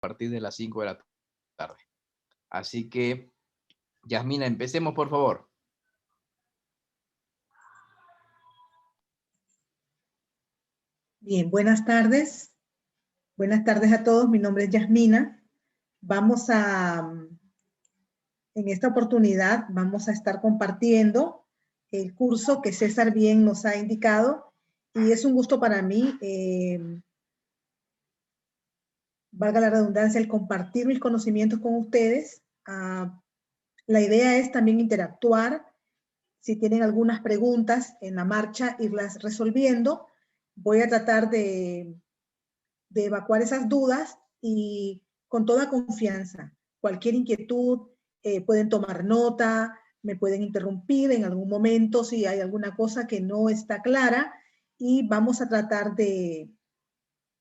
partir de las 5 de la tarde. Así que, Yasmina, empecemos, por favor. Bien, buenas tardes. Buenas tardes a todos. Mi nombre es Yasmina. En esta oportunidad, vamos a estar compartiendo el curso que César bien nos ha indicado y es un gusto para mí, valga la redundancia, el compartir mis conocimientos con ustedes. La idea es también interactuar. Si tienen algunas preguntas en la marcha, irlas resolviendo. Voy a tratar de evacuar esas dudas y con toda confianza. Cualquier inquietud, pueden tomar nota, me pueden interrumpir en algún momento si hay alguna cosa que no está clara y vamos a tratar de,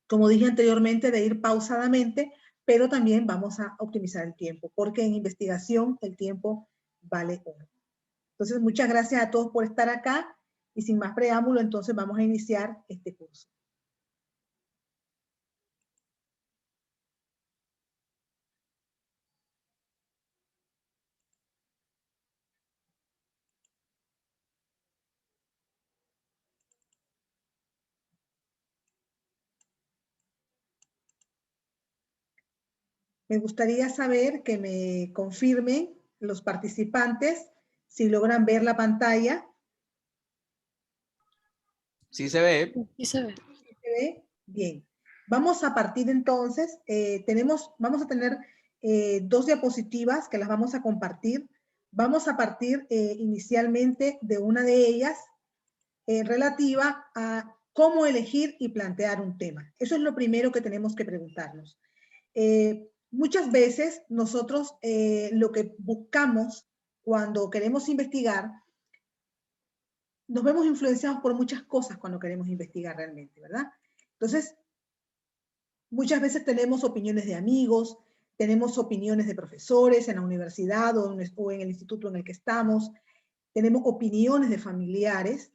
como dije anteriormente, de ir pausadamente, pero también vamos a optimizar el tiempo, porque en investigación el tiempo vale oro. Entonces, muchas gracias a todos por estar acá y sin más preámbulo, entonces vamos a iniciar este curso. Me gustaría saber que me confirmen los participantes si logran ver la pantalla. Sí se ve. Sí se ve. ¿Sí se ve? Bien. Vamos a partir entonces, vamos a tener 2 diapositivas que las vamos a compartir. Vamos a partir inicialmente de una de ellas relativa a cómo elegir y plantear un tema. Eso es lo primero que tenemos que preguntarnos. Muchas veces nosotros lo que buscamos cuando queremos investigar, nos vemos influenciados por muchas cosas cuando queremos investigar realmente, ¿verdad? Entonces, muchas veces tenemos opiniones de amigos, tenemos opiniones de profesores en la universidad o en el instituto en el que estamos, tenemos opiniones de familiares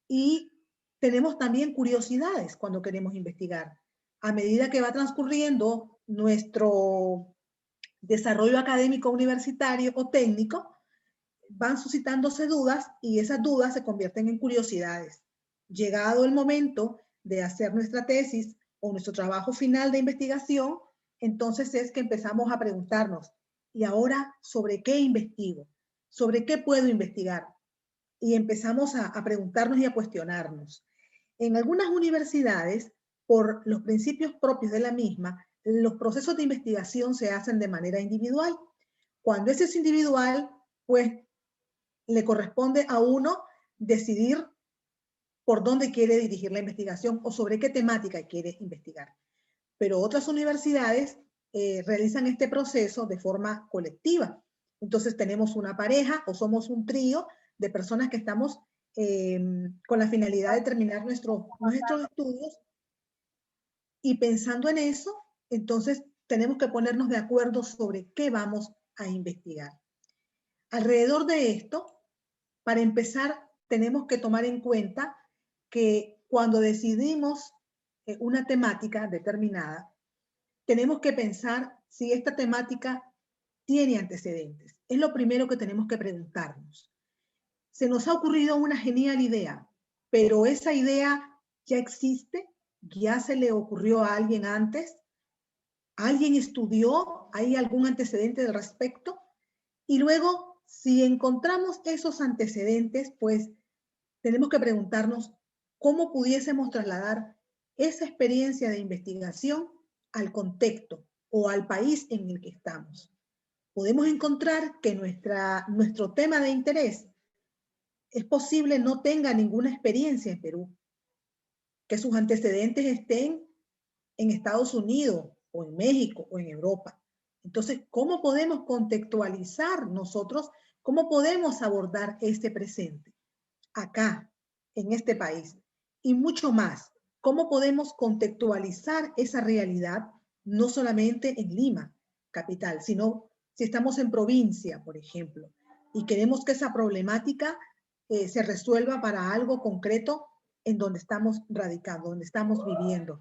y tenemos también curiosidades cuando queremos investigar. A medida que va transcurriendo nuestro desarrollo académico universitario o técnico, van suscitándose dudas y esas dudas se convierten en curiosidades. Llegado el momento de hacer nuestra tesis o nuestro trabajo final de investigación, entonces es que empezamos a preguntarnos, ¿y ahora sobre qué investigo? ¿Sobre qué puedo investigar? Y empezamos a preguntarnos y a cuestionarnos. En algunas universidades, por los principios propios de la misma, los procesos de investigación se hacen de manera individual. Cuando ese es individual, pues le corresponde a uno decidir por dónde quiere dirigir la investigación o sobre qué temática quiere investigar. Pero otras universidades realizan este proceso de forma colectiva. Entonces tenemos una pareja o somos un trío de personas que estamos con la finalidad de terminar nuestros estudios y pensando en eso, entonces tenemos que ponernos de acuerdo sobre qué vamos a investigar. Alrededor de esto, para empezar, tenemos que tomar en cuenta que cuando decidimos una temática determinada, tenemos que pensar si esta temática tiene antecedentes. Es lo primero que tenemos que preguntarnos. Se nos ha ocurrido una genial idea, pero esa idea ya existe, ya se le ocurrió a alguien antes, alguien estudió, hay algún antecedente al respecto, y luego, si encontramos esos antecedentes, pues tenemos que preguntarnos cómo pudiésemos trasladar esa experiencia de investigación al contexto o al país en el que estamos. Podemos encontrar que nuestro tema de interés es posible no tenga ninguna experiencia en Perú, que sus antecedentes estén en Estados Unidos o en México o en Europa. Entonces, ¿cómo podemos contextualizar nosotros? ¿Cómo podemos abordar este presente acá, en este país? Y mucho más, ¿cómo podemos contextualizar esa realidad no solamente en Lima, capital, sino si estamos en provincia, por ejemplo, y queremos que esa problemática se resuelva para algo concreto en donde estamos radicando, donde estamos viviendo?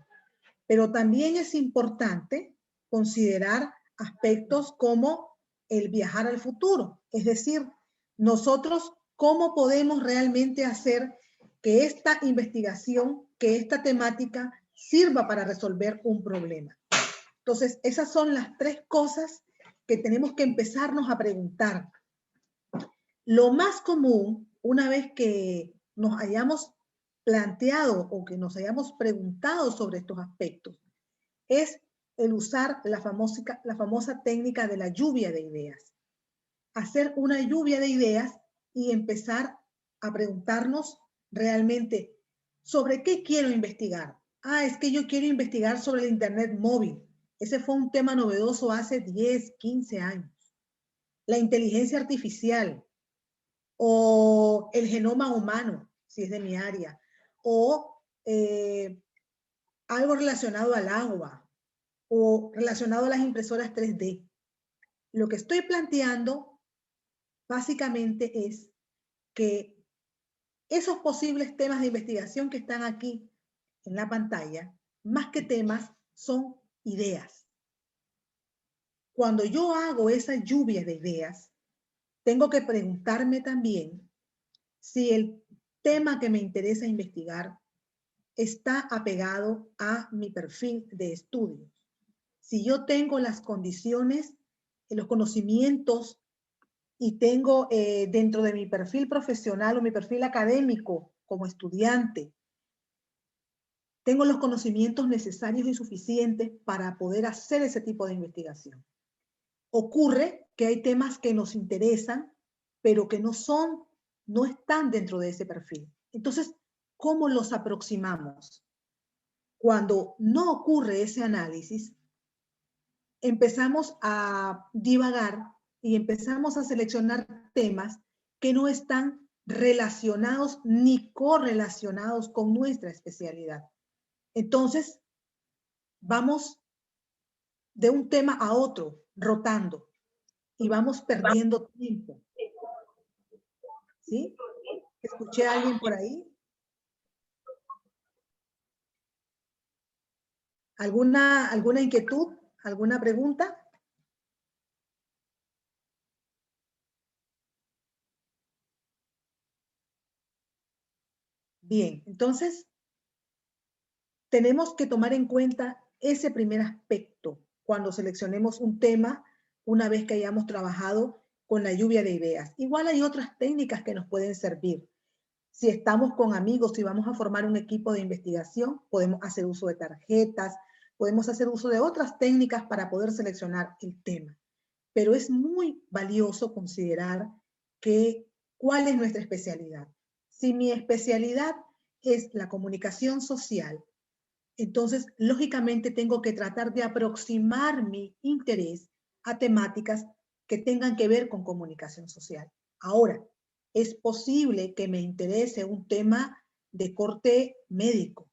Pero también es importante considerar aspectos como el viajar al futuro. Es decir, nosotros cómo podemos realmente hacer que esta investigación, que esta temática sirva para resolver un problema. Entonces, esas son las tres cosas que tenemos que empezarnos a preguntar. Lo más común, una vez que nos hayamos planteado o que nos hayamos preguntado sobre estos aspectos, es el usar la famosa técnica de la lluvia de ideas. Hacer una lluvia de ideas y empezar a preguntarnos realmente sobre qué quiero investigar. Ah, es que yo quiero investigar sobre el Internet móvil. Ese fue un tema novedoso hace 10, 15 años. La inteligencia artificial o el genoma humano, si es de mi área, o algo relacionado al agua o relacionado a las impresoras 3D. Lo que estoy planteando básicamente es que esos posibles temas de investigación que están aquí en la pantalla, más que temas, son ideas. Cuando yo hago esa lluvia de ideas, tengo que preguntarme también si el tema que me interesa investigar está apegado a mi perfil de estudios. Si yo tengo las condiciones, los conocimientos y tengo dentro de mi perfil profesional o mi perfil académico como estudiante, tengo los conocimientos necesarios y suficientes para poder hacer ese tipo de investigación. Ocurre que hay temas que nos interesan, pero que no están dentro de ese perfil. Entonces, ¿cómo los aproximamos? Cuando no ocurre ese análisis, empezamos a divagar y empezamos a seleccionar temas que no están relacionados ni correlacionados con nuestra especialidad. Entonces, vamos de un tema a otro, rotando, y vamos perdiendo tiempo. ¿Sí? ¿Escuché a alguien por ahí? ¿Alguna inquietud? ¿Alguna pregunta? Bien, entonces tenemos que tomar en cuenta ese primer aspecto cuando seleccionemos un tema una vez que hayamos trabajado con la lluvia de ideas. Igual hay otras técnicas que nos pueden servir. Si estamos con amigos, si vamos a formar un equipo de investigación, podemos hacer uso de tarjetas, podemos hacer uso de otras técnicas para poder seleccionar el tema. Pero es muy valioso considerar cuál es nuestra especialidad. Si mi especialidad es la comunicación social, entonces, lógicamente, tengo que tratar de aproximar mi interés a temáticas que tengan que ver con comunicación social. Ahora, es posible que me interese un tema de corte médico.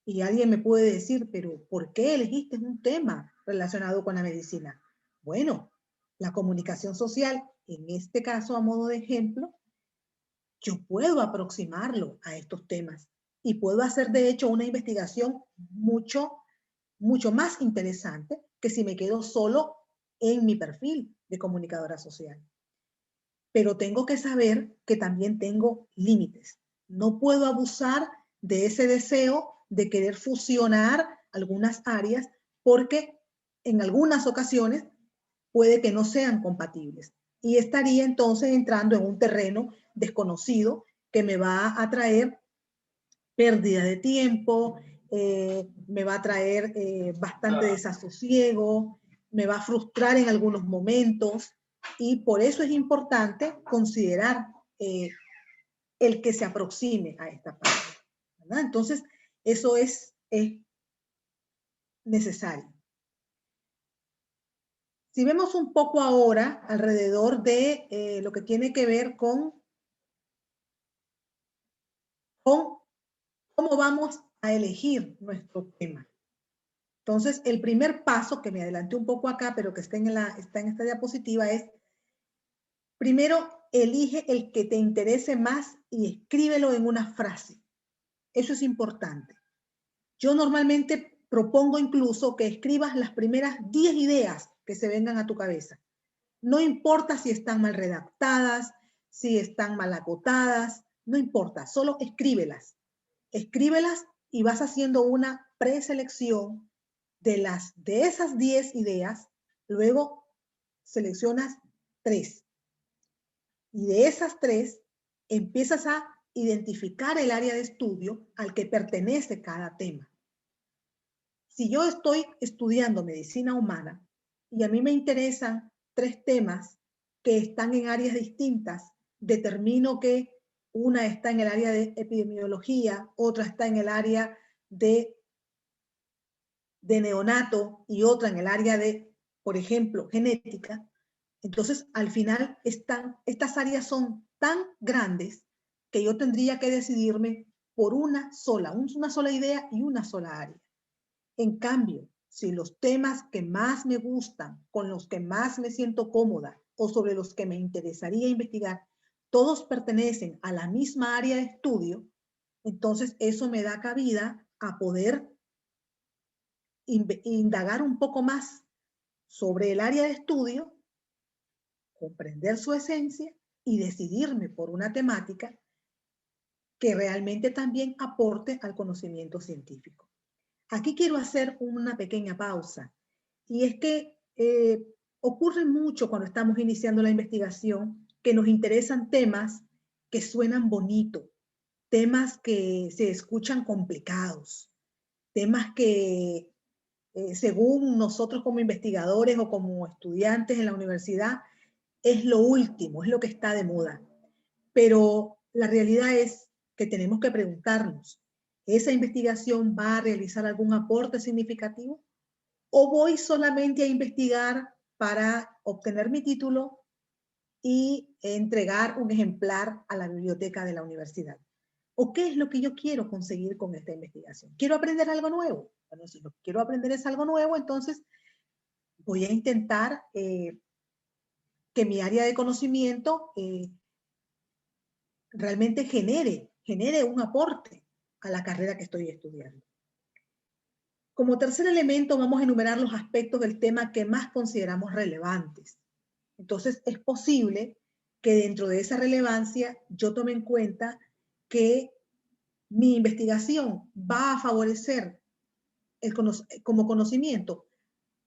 Y alguien me puede decir, pero ¿por qué elegiste un tema relacionado con la medicina? Bueno, la comunicación social, en este caso, a modo de ejemplo, yo puedo aproximarlo a estos temas y puedo hacer, de hecho, una investigación mucho más interesante que si me quedo solo en mi perfil de comunicadora social. Pero tengo que saber que también tengo límites. No puedo abusar de ese deseo de querer fusionar algunas áreas porque en algunas ocasiones puede que no sean compatibles. Y estaría entonces entrando en un terreno desconocido que me va a traer pérdida de tiempo, me va a traer bastante desasosiego, me va a frustrar en algunos momentos y por eso es importante considerar el que se aproxime a esta parte, ¿verdad? Entonces, eso es necesario. Si vemos un poco ahora alrededor de lo que tiene que ver con cómo vamos a elegir nuestro tema. Entonces, el primer paso, que me adelanté un poco acá, pero que está en esta diapositiva, es primero elige el que te interese más y escríbelo en una frase. Eso es importante. Yo normalmente propongo incluso que escribas las primeras 10 ideas que se vengan a tu cabeza. No importa si están mal redactadas, si están mal acotadas, no importa, solo escríbelas. Escríbelas y vas haciendo una preselección de esas 10 ideas, luego seleccionas 3. Y de esas 3 empiezas a identificar el área de estudio al que pertenece cada tema. Si yo estoy estudiando medicina humana y a mí me interesan 3 temas que están en áreas distintas, determino que una está en el área de epidemiología, otra está en el área de neonato y otra en el área de, por ejemplo, genética. Entonces, al final, estas áreas son tan grandes que yo tendría que decidirme por una sola idea y una sola área. En cambio, si los temas que más me gustan, con los que más me siento cómoda o sobre los que me interesaría investigar, todos pertenecen a la misma área de estudio, entonces eso me da cabida a poder indagar un poco más sobre el área de estudio, comprender su esencia y decidirme por una temática que realmente también aporte al conocimiento científico. Aquí quiero hacer una pequeña pausa, y es que ocurre mucho cuando estamos iniciando la investigación que nos interesan temas que suenan bonito, temas que se escuchan complicados, temas que según nosotros como investigadores o como estudiantes en la universidad es lo último, es lo que está de moda. Pero la realidad es que tenemos que preguntarnos, ¿esa investigación va a realizar algún aporte significativo? ¿O voy solamente a investigar para obtener mi título y entregar un ejemplar a la biblioteca de la universidad? ¿O qué es lo que yo quiero conseguir con esta investigación? ¿Quiero aprender algo nuevo? Bueno, si lo que quiero aprender es algo nuevo, entonces voy a intentar que mi área de conocimiento realmente genere un aporte a la carrera que estoy estudiando. Como tercer elemento, vamos a enumerar los aspectos del tema que más consideramos relevantes. Entonces, es posible que dentro de esa relevancia yo tome en cuenta que mi investigación va a favorecer como conocimiento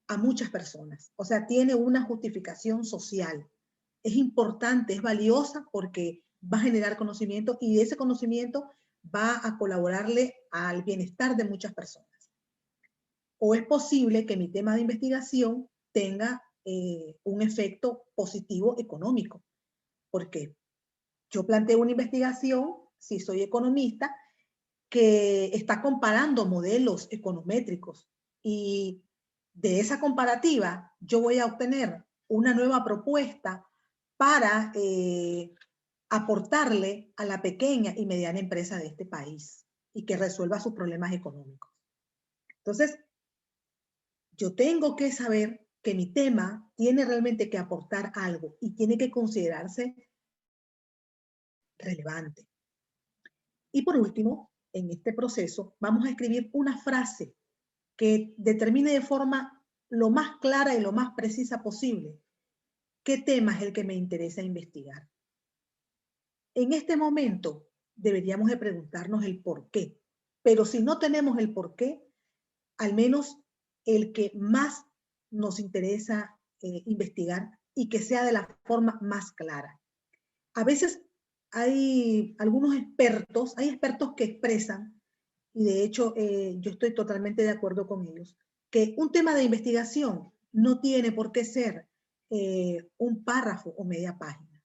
a muchas personas. O sea, tiene una justificación social. Es importante, es valiosa porque va a generar conocimiento y ese conocimiento va a colaborarle al bienestar de muchas personas. O es posible que mi tema de investigación tenga un efecto positivo económico, porque yo planteo una investigación, si soy economista, que está comparando modelos econométricos y de esa comparativa yo voy a obtener una nueva propuesta para aportarle a la pequeña y mediana empresa de este país y que resuelva sus problemas económicos. Entonces, yo tengo que saber que mi tema tiene realmente que aportar algo y tiene que considerarse relevante. Y por último, en este proceso, vamos a escribir una frase que determine de forma lo más clara y lo más precisa posible qué tema es el que me interesa investigar. En este momento deberíamos de preguntarnos el por qué, pero si no tenemos el por qué, al menos el que más nos interesa investigar y que sea de la forma más clara. A veces hay algunos expertos, hay expertos que expresan, y de hecho yo estoy totalmente de acuerdo con ellos, que un tema de investigación no tiene por qué ser un párrafo o media página.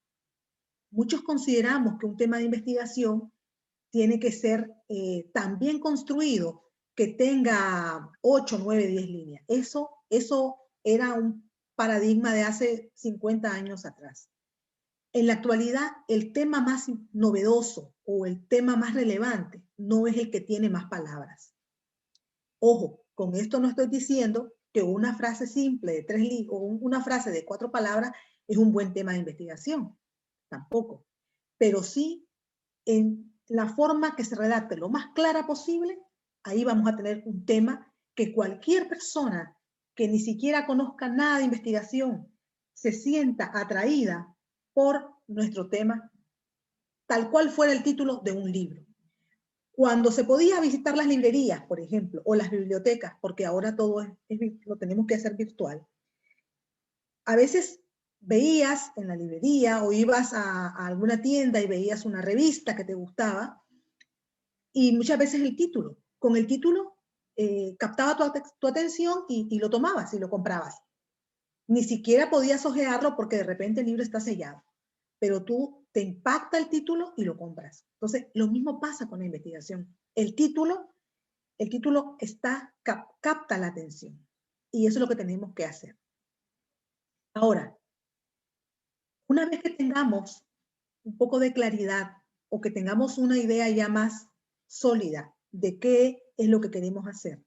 Muchos consideramos que un tema de investigación tiene que ser tan bien construido que tenga 8, 9, 10 líneas. Eso era un paradigma de hace 50 años atrás. En la actualidad, el tema más novedoso o el tema más relevante no es el que tiene más palabras. Ojo, con esto no estoy diciendo que una frase simple de 3 líneas o una frase de 4 palabras es un buen tema de investigación. Tampoco. Pero sí, en la forma que se redacte lo más clara posible, ahí vamos a tener un tema que cualquier persona que ni siquiera conozca nada de investigación se sienta atraída por nuestro tema, tal cual fuera el título de un libro. Cuando se podía visitar las librerías, por ejemplo, o las bibliotecas, porque ahora todo lo tenemos que hacer virtual, a veces veías en la librería o ibas a alguna tienda y veías una revista que te gustaba y muchas veces el título. Con el título captaba tu atención y lo tomabas y lo comprabas. Ni siquiera podías hojearlo porque de repente el libro está sellado, pero tú te impacta el título y lo compras. Entonces, lo mismo pasa con la investigación. El título capta la atención y eso es lo que tenemos que hacer. Ahora, una vez que tengamos un poco de claridad o que tengamos una idea ya más sólida de qué es lo que queremos hacer,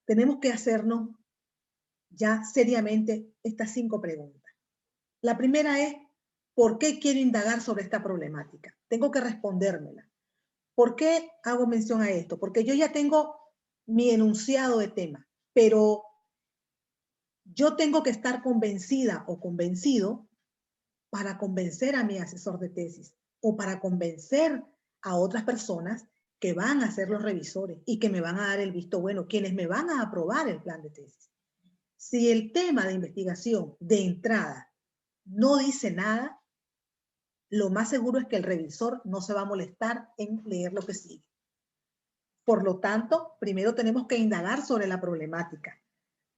tenemos que hacernos ya seriamente estas 5 preguntas. La primera es, ¿por qué quiero indagar sobre esta problemática? Tengo que respondérmela. ¿Por qué hago mención a esto? Porque yo ya tengo mi enunciado de tema, pero yo tengo que estar convencida o convencido para convencer a mi asesor de tesis o para convencer a otras personas que van a ser los revisores y que me van a dar el visto bueno, quienes me van a aprobar el plan de tesis. Si el tema de investigación de entrada no dice nada, lo más seguro es que el revisor no se va a molestar en leer lo que sigue. Por lo tanto, primero tenemos que indagar sobre la problemática,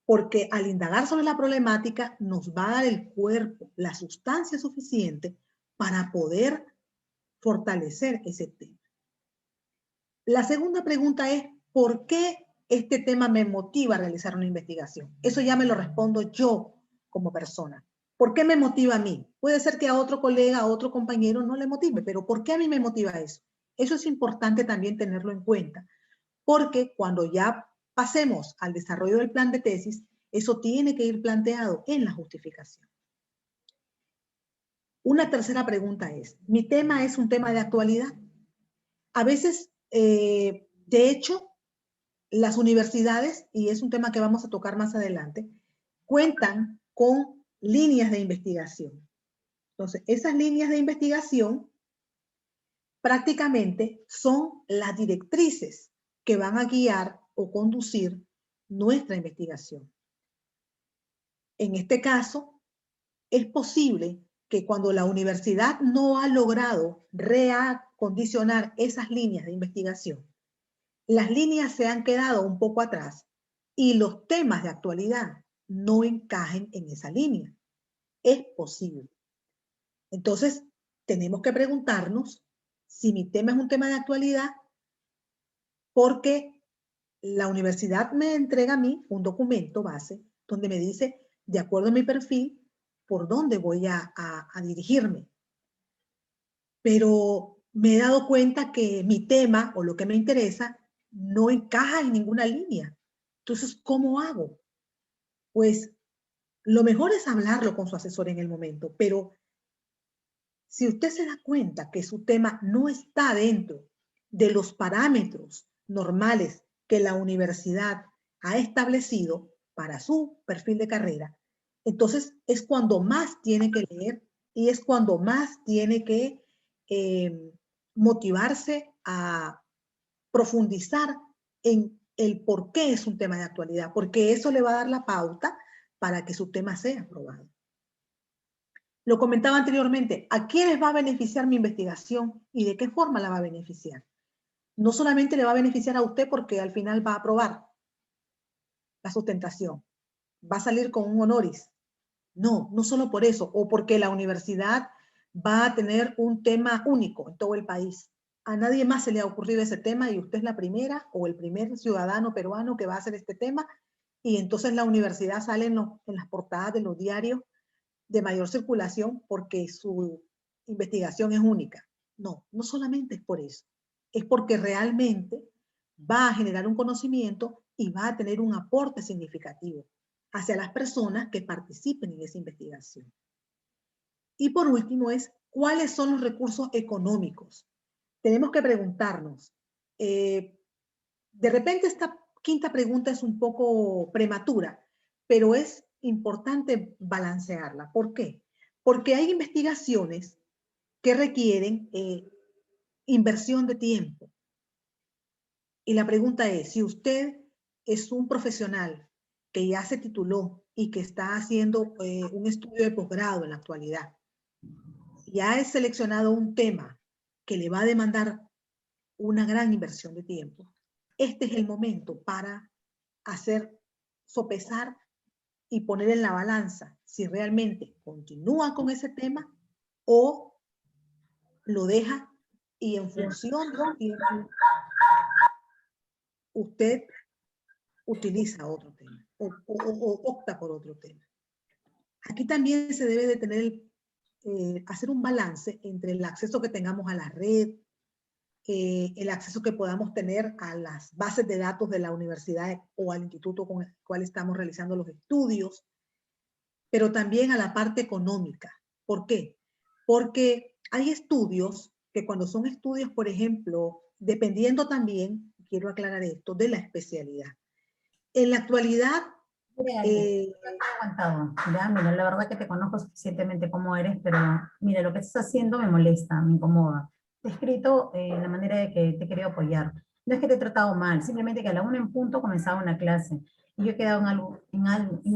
porque al indagar sobre la problemática nos va a dar el cuerpo la sustancia suficiente para poder fortalecer ese tema. La segunda pregunta es, ¿por qué este tema me motiva a realizar una investigación? Eso ya me lo respondo yo como persona. ¿Por qué me motiva a mí? Puede ser que a otro colega, a otro compañero no le motive, pero ¿por qué a mí me motiva eso? Eso es importante también tenerlo en cuenta, porque cuando ya pasemos al desarrollo del plan de tesis, eso tiene que ir planteado en la justificación. Una tercera pregunta es, ¿mi tema es un tema de actualidad? A veces, de hecho, las universidades, y es un tema que vamos a tocar más adelante, cuentan con líneas de investigación. Entonces, esas líneas de investigación prácticamente son las directrices que van a guiar o conducir nuestra investigación. En este caso, es posible que cuando la universidad no ha logrado reacondicionar esas líneas de investigación, las líneas se han quedado un poco atrás y los temas de actualidad no encajen en esa línea. Es posible. Entonces, tenemos que preguntarnos si mi tema es un tema de actualidad, porque la universidad me entrega a mí un documento base donde me dice, de acuerdo a mi perfil, por dónde voy a dirigirme. Pero me he dado cuenta que mi tema o lo que me interesa no encaja en ninguna línea. Entonces, ¿cómo hago? Pues lo mejor es hablarlo con su asesor en el momento, pero si usted se da cuenta que su tema no está dentro de los parámetros normales que la universidad ha establecido para su perfil de carrera, entonces es cuando más tiene que leer y es cuando más tiene que motivarse a profundizar en el por qué es un tema de actualidad, porque eso le va a dar la pauta para que su tema sea aprobado. Lo comentaba anteriormente, ¿a quiénes va a beneficiar mi investigación y de qué forma la va a beneficiar? No solamente le va a beneficiar a usted porque al final va a aprobar la sustentación, va a salir con un honoris. No, no solo por eso, o porque la universidad va a tener un tema único en todo el país. A nadie más se le ha ocurrido ese tema y usted es la primera o el primer ciudadano peruano que va a hacer este tema y entonces la universidad sale en las portadas de los diarios de mayor circulación porque su investigación es única. No, no solamente es por eso, es porque realmente va a generar un conocimiento y va a tener un aporte significativo hacia las personas que participen en esa investigación. Y por último es, ¿cuáles son los recursos económicos? Tenemos que preguntarnos, de repente quinta pregunta es un poco prematura, pero es importante balancearla. ¿Por qué? Porque hay investigaciones que requieren inversión de tiempo. Y la pregunta es, si usted es un profesional que ya se tituló y que está haciendo un estudio de posgrado en la actualidad, ya es seleccionado un tema que le va a demandar una gran inversión de tiempo, este es el momento para hacer sopesar y poner en la balanza si realmente continúa con ese tema o lo deja y en función de su tiempo usted utiliza otro tema o opta por otro tema. Aquí también se debe de tener, hacer un balance entre el acceso que tengamos a la red, el acceso que podamos tener a las bases de datos de la universidad o al instituto con el cual estamos realizando los estudios, pero también a la parte económica. ¿Por qué? Porque hay estudios que cuando son estudios, por ejemplo, dependiendo también, quiero aclarar esto, de la especialidad. En la actualidad... Mira, te he aguantado, ya, mira, la verdad que te conozco suficientemente cómo eres, pero mira, lo que estás haciendo me molesta, me incomoda. Te he escrito en la manera de que te he querido apoyar. No es que te he tratado mal, simplemente que a la 1 en punto comenzaba una clase. Y yo he quedado en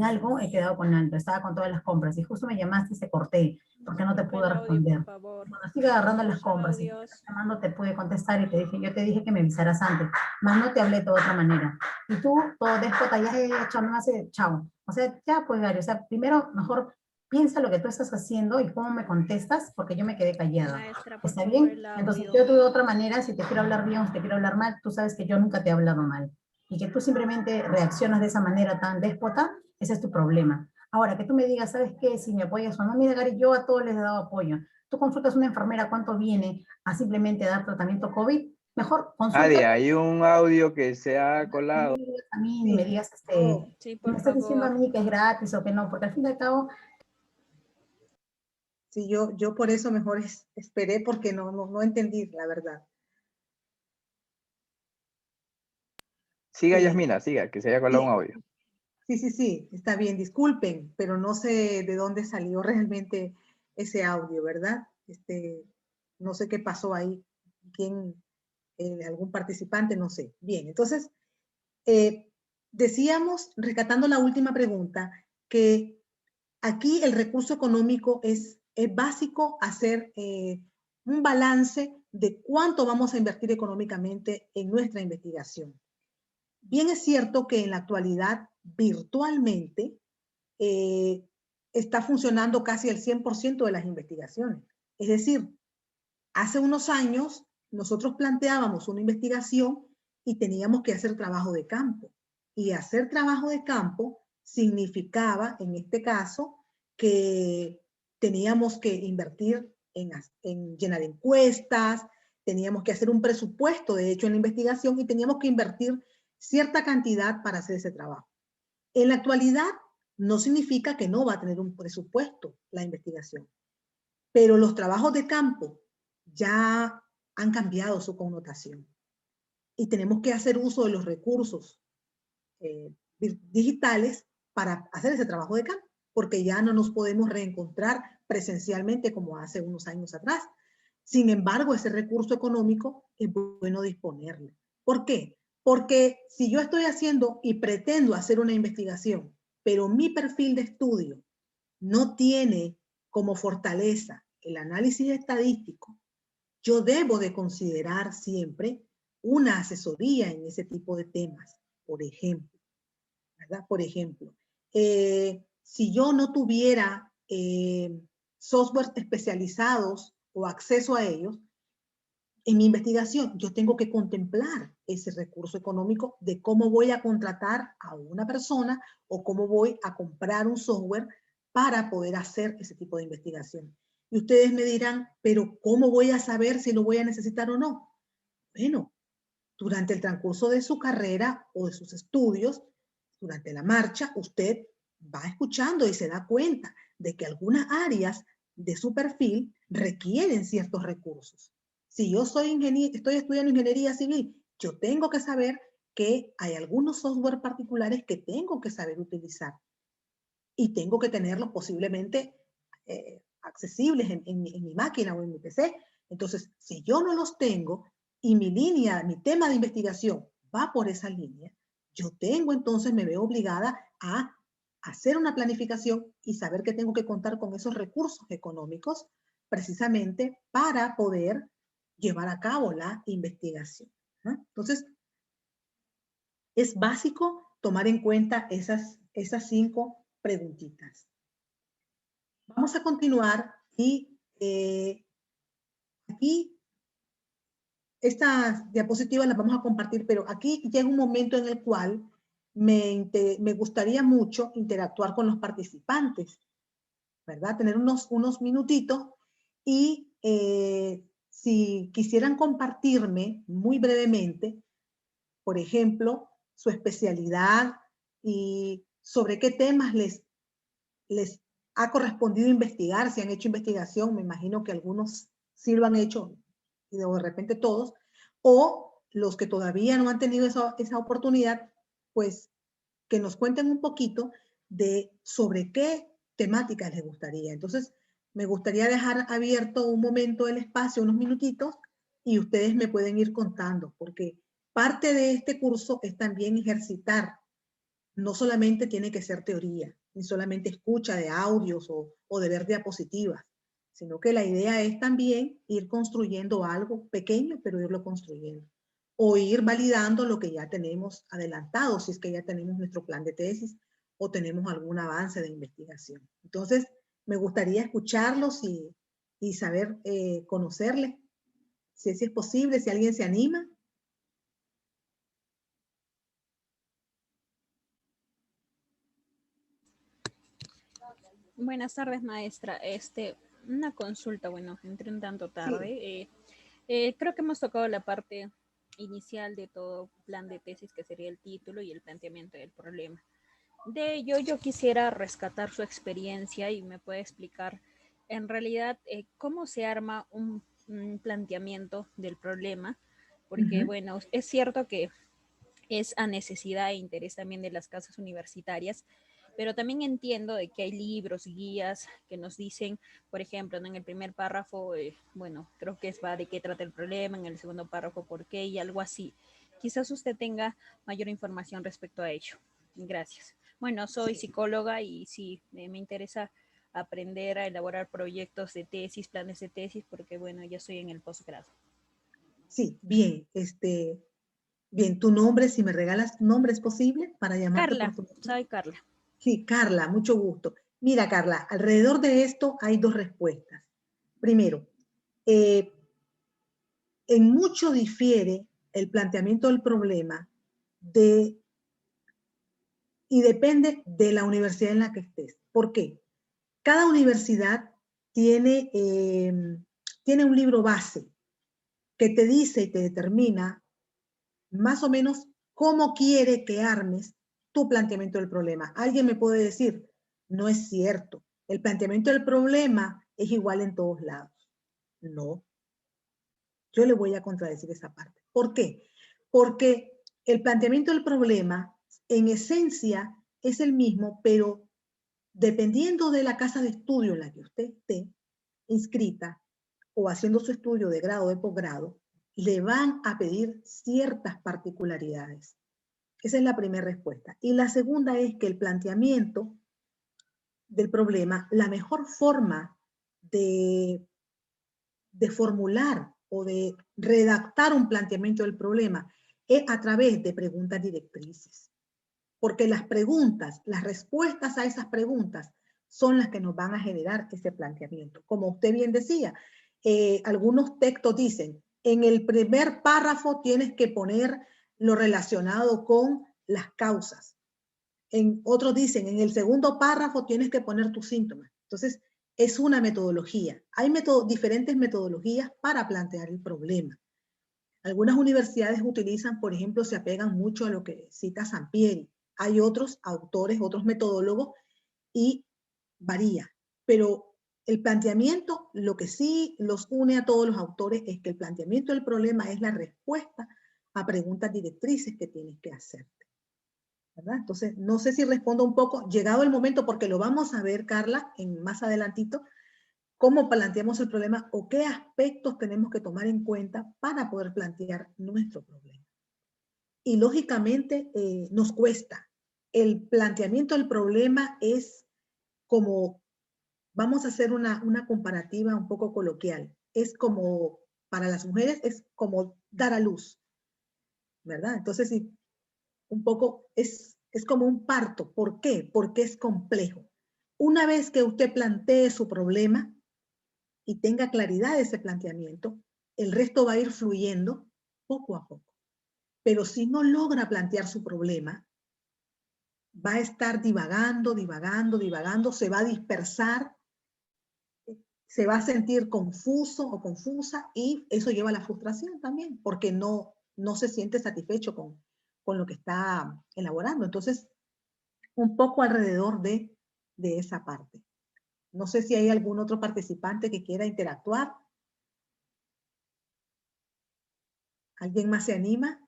algo he quedado con algo, estaba con todas las compras. Y justo me llamaste y se corté, porque no te pude responder. Cuando sigue agarrando las compras y te estás llamando, te pude contestar y te dije, yo te dije que me avisaras antes, más no te hablé de otra manera. Y tú, todo déspota, ya, chao, me hace, chao. O sea, ya pues, Gary, o sea, primero, mejor piensa lo que tú estás haciendo y cómo me contestas, porque yo me quedé callada. Maestra, ¿Está bien? Entonces, yo de otra manera, si te quiero hablar bien o si te quiero hablar mal, tú sabes que yo nunca te he hablado mal. Y que tú simplemente reaccionas de esa manera tan déspota, ese es tu problema. Ahora, que tú me digas, ¿sabes qué? Si me apoyas o no, mira, Gary, yo a todos les he dado apoyo. Tú consultas a una enfermera, ¿cuánto viene a simplemente dar tratamiento COVID? Mejor consulta. Nadia, hay un audio que se ha colado. A mí ni me digas, Sí, me por estás diciendo a favor. mí que es gratis o que no, porque al fin y al cabo... Sí, yo por eso mejor esperé porque no entendí la verdad. Siga, Bien. Yasmina, siga, que se haya colado un audio. Sí, está bien, disculpen, pero no sé de dónde salió realmente ese audio, ¿verdad? No sé qué pasó ahí, quién, algún participante, no sé. Bien, entonces, decíamos, rescatando la última pregunta, que aquí el recurso económico es básico hacer un balance de cuánto vamos a invertir económicamente en nuestra investigación. Bien es cierto que en la actualidad virtualmente está funcionando casi el 100% de las investigaciones. Es decir, hace unos años nosotros planteábamos una investigación y teníamos que hacer trabajo de campo. Y hacer trabajo de campo significaba, en este caso, que teníamos que invertir en llenar encuestas, teníamos que hacer un presupuesto, de hecho, en la investigación y teníamos que invertir cierta cantidad para hacer ese trabajo. En la actualidad, no significa que no va a tener un presupuesto la investigación, pero los trabajos de campo ya han cambiado su connotación y tenemos que hacer uso de los recursos digitales para hacer ese trabajo de campo, porque ya no nos podemos reencontrar presencialmente como hace unos años atrás. Sin embargo, ese recurso económico es bueno disponerlo. ¿Por qué? Porque si yo estoy haciendo y pretendo hacer una investigación, pero mi perfil de estudio no tiene como fortaleza el análisis estadístico, yo debo de considerar siempre una asesoría en ese tipo de temas, por ejemplo. ¿Verdad? Por ejemplo, si yo no tuviera software especializados o acceso a ellos, en mi investigación yo tengo que contemplar ese recurso económico de cómo voy a contratar a una persona o cómo voy a comprar un software para poder hacer ese tipo de investigación. Y ustedes me dirán, pero ¿cómo voy a saber si lo voy a necesitar o no? Bueno, durante el transcurso de su carrera o de sus estudios, durante la marcha, usted va escuchando y se da cuenta de que algunas áreas de su perfil requieren ciertos recursos. Si yo soy ingeniero, estoy estudiando ingeniería civil, yo tengo que saber que hay algunos software particulares que tengo que saber utilizar y tengo que tenerlos posiblemente accesibles en mi máquina o en mi PC. Entonces, si yo no los tengo y mi línea, mi tema de investigación va por esa línea, yo tengo entonces, me veo obligada a hacer una planificación y saber que tengo que contar con esos recursos económicos precisamente para poder llevar a cabo la investigación, ¿no? Entonces, es básico tomar en cuenta esas 5 preguntitas. Vamos a continuar y aquí estas diapositivas las vamos a compartir, pero aquí llega un momento en el cual me gustaría mucho interactuar con los participantes, ¿verdad? Tener unos minutitos y si quisieran compartirme muy brevemente, por ejemplo, su especialidad y sobre qué temas les ha correspondido investigar, si han hecho investigación, me imagino que algunos sí lo han hecho, y de repente todos, o los que todavía no han tenido esa oportunidad, pues que nos cuenten un poquito de sobre qué temáticas les gustaría. Entonces, me gustaría dejar abierto un momento el espacio, unos minutitos, y ustedes me pueden ir contando, porque parte de este curso es también ejercitar. No solamente tiene que ser teoría, ni solamente escucha de audios o de ver diapositivas, sino que la idea es también ir construyendo algo pequeño, pero irlo construyendo. O ir validando lo que ya tenemos adelantado, si es que ya tenemos nuestro plan de tesis o tenemos algún avance de investigación. Entonces, me gustaría escucharlos y saber conocerles, si es posible, si alguien se anima. Buenas tardes, maestra. Una consulta, bueno, entré un tanto tarde. Sí. Creo que hemos tocado la parte inicial de todo plan de tesis, que sería el título y el planteamiento del problema. De ello, yo quisiera rescatar su experiencia y me puede explicar en realidad cómo se arma un planteamiento del problema, porque, bueno, es cierto que es a necesidad e interés también de las casas universitarias, pero también entiendo de que hay libros, guías que nos dicen, por ejemplo, ¿no? En el primer párrafo, bueno, creo que va de qué trata el problema, en el segundo párrafo por qué y algo así. Quizás usted tenga mayor información respecto a ello. Gracias. Bueno, soy psicóloga y sí, me interesa aprender a elaborar proyectos de tesis, planes de tesis, porque bueno, ya estoy en el posgrado. Sí, bien, bien, tu nombre, si me regalas tu nombre, ¿es posible para llamarte? Carla, por tu nombre? soy Carla. Sí, Carla, mucho gusto. Mira, Carla, alrededor de esto hay 2 respuestas. Primero, en mucho difiere el planteamiento del problema y depende de la universidad en la que estés. ¿Por qué? Cada universidad tiene un libro base que te dice y te determina más o menos cómo quiere que armes tu planteamiento del problema. Alguien me puede decir, no es cierto, el planteamiento del problema es igual en todos lados. No, yo le voy a contradecir esa parte. ¿Por qué? Porque el planteamiento del problema en esencia es el mismo, pero dependiendo de la casa de estudio en la que usted esté inscrita o haciendo su estudio de grado o de posgrado, le van a pedir ciertas particularidades. Esa es la primera respuesta. Y la segunda es que el planteamiento del problema, la mejor forma de formular o de redactar un planteamiento del problema es a través de preguntas directrices. Porque las preguntas, las respuestas a esas preguntas son las que nos van a generar ese planteamiento. Como usted bien decía, algunos textos dicen, en el primer párrafo tienes que poner lo relacionado con las causas. En otros dicen, en el segundo párrafo tienes que poner tus síntomas. Entonces, es una metodología. Hay diferentes metodologías para plantear el problema. Algunas universidades utilizan, por ejemplo, se apegan mucho a lo que cita Sampieri. Hay otros autores, otros metodólogos, y varía. Pero el planteamiento, lo que sí los une a todos los autores es que el planteamiento del problema es la respuesta a preguntas directrices que tienes que hacerte, ¿verdad? Entonces, no sé si respondo un poco, llegado el momento, porque lo vamos a ver, Carla, en más adelantito, cómo planteamos el problema o qué aspectos tenemos que tomar en cuenta para poder plantear nuestro problema. Y lógicamente nos cuesta. El planteamiento del problema es como, vamos a hacer una comparativa un poco coloquial, es como, para las mujeres, es como dar a luz, ¿verdad? Entonces, sí, un poco es como un parto. ¿Por qué? Porque es complejo. Una vez que usted plantee su problema y tenga claridad de ese planteamiento, el resto va a ir fluyendo poco a poco. Pero si no logra plantear su problema, va a estar divagando, divagando, divagando, se va a dispersar, se va a sentir confuso o confusa y eso lleva a la frustración también, porque no se siente satisfecho con lo que está elaborando. Entonces, un poco alrededor de esa parte. No sé si hay algún otro participante que quiera interactuar. ¿Alguien más se anima?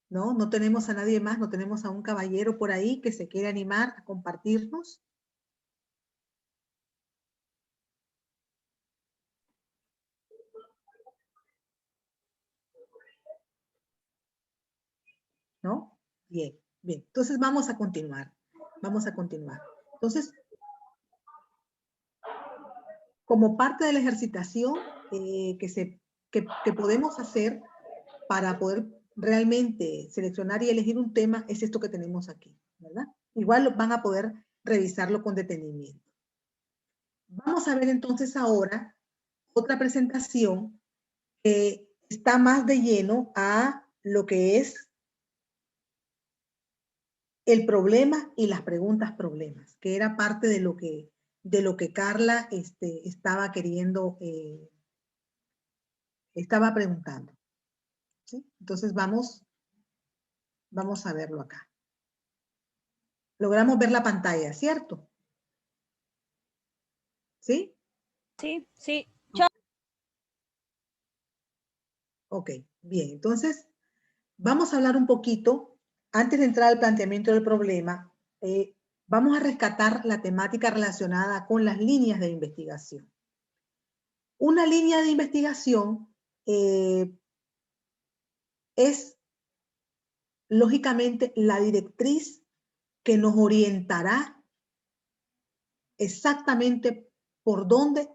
¿No? No tenemos a nadie más, no tenemos a un caballero por ahí que se quiere animar a compartirnos. ¿No? Bien, bien. Entonces vamos a continuar. Vamos a continuar. Entonces, como parte de la ejercitación que podemos hacer para poder realmente seleccionar y elegir un tema, es esto que tenemos aquí, ¿verdad? Igual van a poder revisarlo con detenimiento. Vamos a ver entonces ahora otra presentación que está más de lleno a lo que es el problema y las preguntas problemas, que era parte de lo que Carla estaba queriendo, estaba preguntando. ¿Sí? Entonces vamos a verlo acá. Logramos ver la pantalla, ¿cierto? ¿Sí? Sí, sí. Ok, bien. Entonces, vamos a hablar un poquito, antes de entrar al planteamiento del problema, vamos a rescatar la temática relacionada con las líneas de investigación. Una línea de investigación es, lógicamente, la directriz que nos orientará exactamente por dónde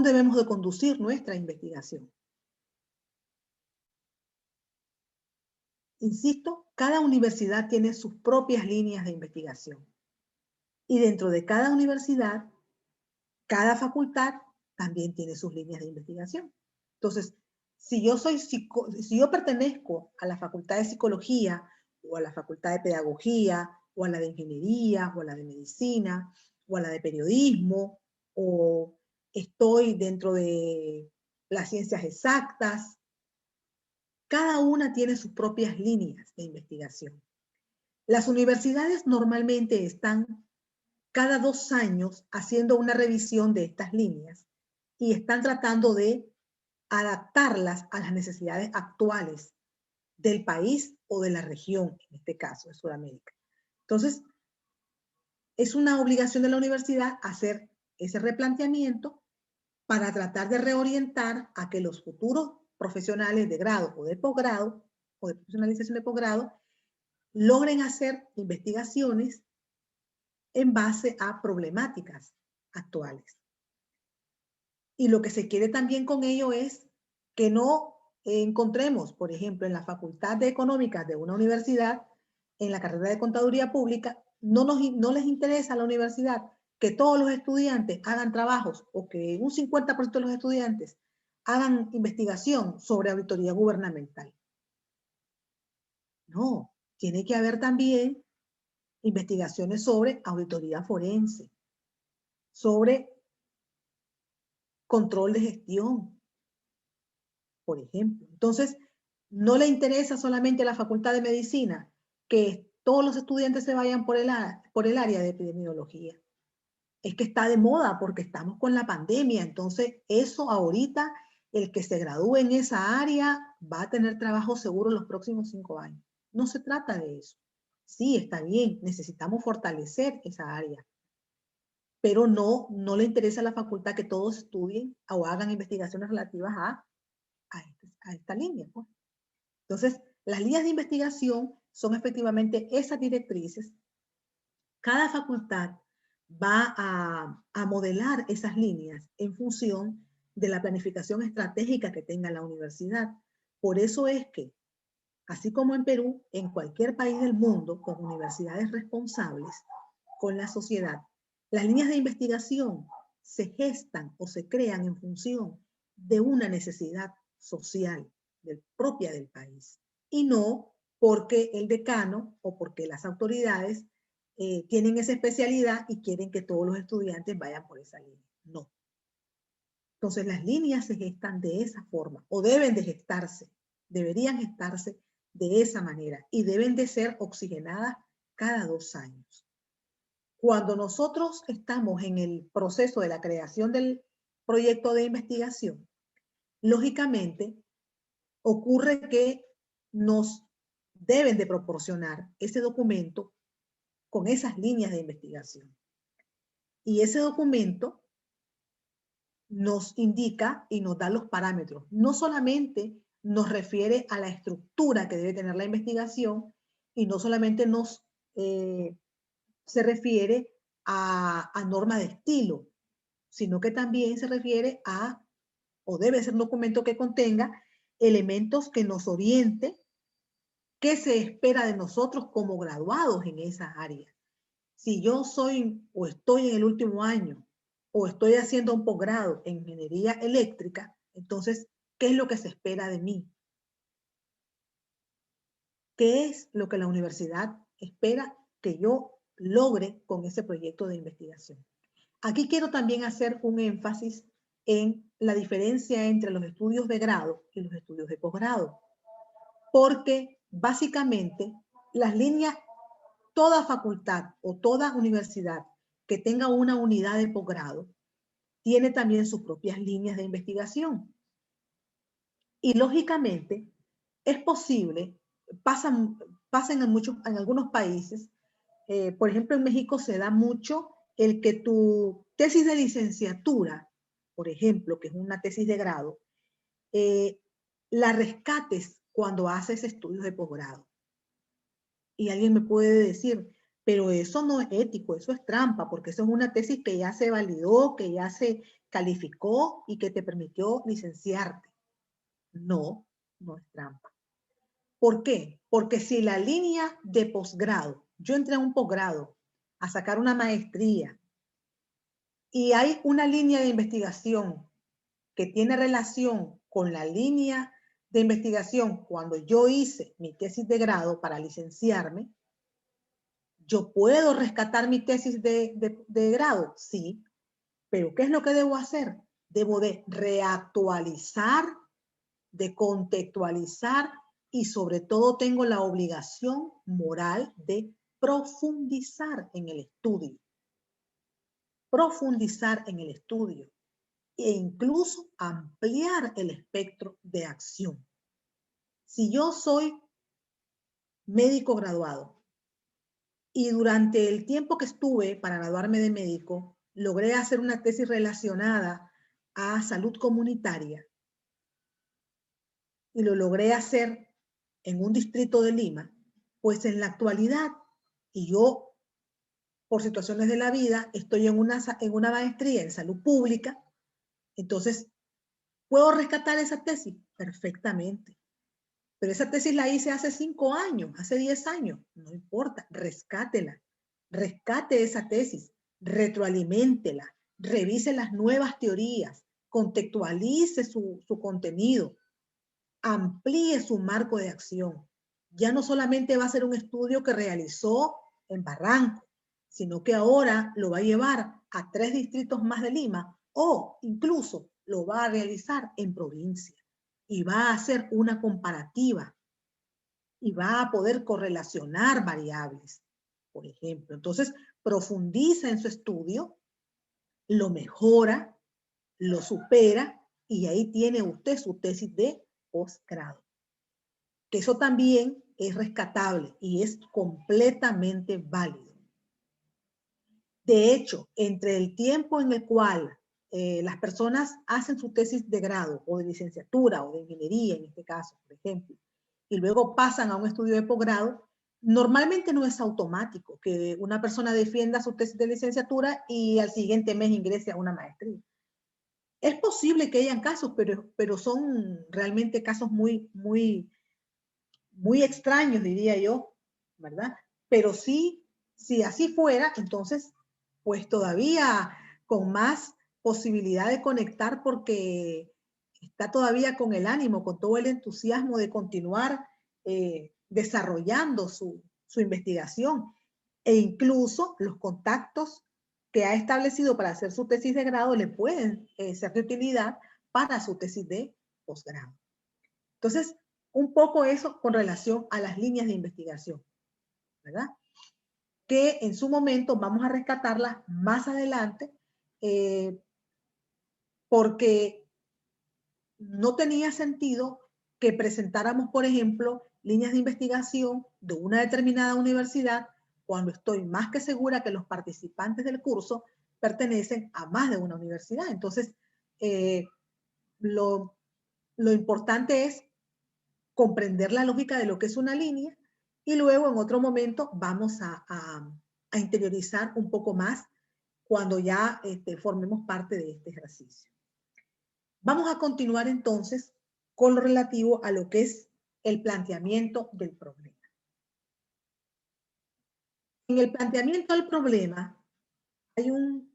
debemos de conducir nuestra investigación. Insisto, cada universidad tiene sus propias líneas de investigación. Y dentro de cada universidad, cada facultad también tiene sus líneas de investigación. Entonces, si yo pertenezco a la Facultad de Psicología, o a la Facultad de Pedagogía, o a la de Ingeniería, o a la de Medicina, o a la de Periodismo, o estoy dentro de las ciencias exactas, cada una tiene sus propias líneas de investigación. Las universidades normalmente están cada 2 años haciendo una revisión de estas líneas y están tratando de adaptarlas a las necesidades actuales del país o de la región, en este caso, de Sudamérica. Entonces, es una obligación de la universidad hacer ese replanteamiento para tratar de reorientar a que los futuros profesionales de grado o de posgrado, o de profesionalización de posgrado, logren hacer investigaciones en base a problemáticas actuales. Y lo que se quiere también con ello es que no encontremos, por ejemplo, en la Facultad de Económicas de una universidad, en la carrera de Contaduría Pública, no les interesa a la universidad que todos los estudiantes hagan trabajos o que un 50% de los estudiantes hagan investigación sobre auditoría gubernamental. No, tiene que haber también investigaciones sobre auditoría forense, sobre control de gestión, por ejemplo. Entonces, no le interesa solamente a la Facultad de Medicina que todos los estudiantes se vayan por el área de epidemiología. Es que está de moda porque estamos con la pandemia, entonces eso ahorita, el que se gradúe en esa área va a tener trabajo seguro en los próximos 5 años. No se trata de eso. Sí, está bien, necesitamos fortalecer esa área, pero no le interesa a la facultad que todos estudien o hagan investigaciones relativas a esta línea, pues. Entonces, las líneas de investigación son efectivamente esas directrices. Cada facultad va a modelar esas líneas en función de la planificación estratégica que tenga la universidad. Por eso es que, así como en Perú, en cualquier país del mundo, con universidades responsables con la sociedad, las líneas de investigación se gestan o se crean en función de una necesidad social propia del país, y no porque el decano o porque las autoridades tienen esa especialidad y quieren que todos los estudiantes vayan por esa línea. No. Entonces las líneas se gestan de esa forma, o deben de gestarse, deberían gestarse de esa manera, y deben de ser oxigenadas cada 2 años. Cuando nosotros estamos en el proceso de la creación del proyecto de investigación, lógicamente ocurre que nos deben de proporcionar ese documento con esas líneas de investigación. Y ese documento nos indica y nos da los parámetros. No solamente nos refiere a la estructura que debe tener la investigación, y no solamente se refiere a norma de estilo, sino que también se refiere o debe ser un documento que contenga elementos que nos oriente qué se espera de nosotros como graduados en esa área. Si yo soy o estoy en el último año o estoy haciendo un posgrado en ingeniería eléctrica, entonces, ¿qué es lo que se espera de mí? ¿Qué es lo que la universidad espera que yo logre con ese proyecto de investigación? Aquí quiero también hacer un énfasis en la diferencia entre los estudios de grado y los estudios de posgrado, porque básicamente las líneas, toda facultad o toda universidad que tenga una unidad de posgrado tiene también sus propias líneas de investigación. Y lógicamente es posible, pasan en algunos países, por ejemplo en México se da mucho el que tu tesis de licenciatura, por ejemplo, que es una tesis de grado, la rescates cuando haces estudios de posgrado. Y alguien me puede decir, pero eso no es ético, eso es trampa, porque eso es una tesis que ya se validó, que ya se calificó y que te permitió licenciarte. No, no es trampa. ¿Por qué? Porque si la línea de posgrado, yo entré a un posgrado a sacar una maestría y hay una línea de investigación que tiene relación con la línea de investigación cuando yo hice mi tesis de grado para licenciarme, ¿yo puedo rescatar mi tesis de grado? Sí, pero ¿qué es lo que debo hacer? Debo de reactualizar, de contextualizar, y sobre todo tengo la obligación moral de profundizar en el estudio. Profundizar en el estudio e incluso ampliar el espectro de acción. Si yo soy médico graduado y durante el tiempo que estuve para graduarme de médico, logré hacer una tesis relacionada a salud comunitaria y lo logré hacer en un distrito de Lima, pues en la actualidad, y yo por situaciones de la vida estoy en una maestría en salud pública, entonces, ¿puedo rescatar esa tesis? Perfectamente. Pero esa tesis la hice hace 5 años, hace 10 años. No importa, rescátela. Rescate esa tesis, retroaliméntela, revise las nuevas teorías, contextualice su contenido, amplíe su marco de acción. Ya no solamente va a ser un estudio que realizó en Barranco, sino que ahora lo va a llevar a 3 distritos más de Lima, o incluso lo va a realizar en provincia. y va a hacer una comparativa y va a poder correlacionar variables, por ejemplo. Entonces, profundiza en su estudio, lo mejora, lo supera y ahí tiene usted su tesis de posgrado. Que eso también es rescatable y es completamente válido. De hecho, entre el tiempo en el cual las personas hacen su tesis de grado o de licenciatura o de ingeniería, en este caso, por ejemplo, y luego pasan a un estudio de posgrado, normalmente no es automático que una persona defienda su tesis de licenciatura y al siguiente mes ingrese a una maestría. Es posible que hayan casos, pero son realmente casos muy extraños, diría yo, ¿verdad? Pero sí, si así fuera, entonces, pues todavía con más posibilidad de conectar porque está todavía con el ánimo, con todo el entusiasmo de continuar desarrollando su investigación e incluso los contactos que ha establecido para hacer su tesis de grado le pueden ser de utilidad para su tesis de posgrado. Entonces, un poco eso con relación a las líneas de investigación, ¿verdad? Que en su momento vamos a rescatarlas más adelante porque no tenía sentido que presentáramos, por ejemplo, líneas de investigación de una determinada universidad cuando estoy más que segura que los participantes del curso pertenecen a más de una universidad. Entonces, lo importante es comprender la lógica de lo que es una línea y luego en otro momento vamos a interiorizar un poco más cuando ya formemos parte de este ejercicio. Vamos a continuar entonces con lo relativo a lo que es el planteamiento del problema. En el planteamiento del problema hay un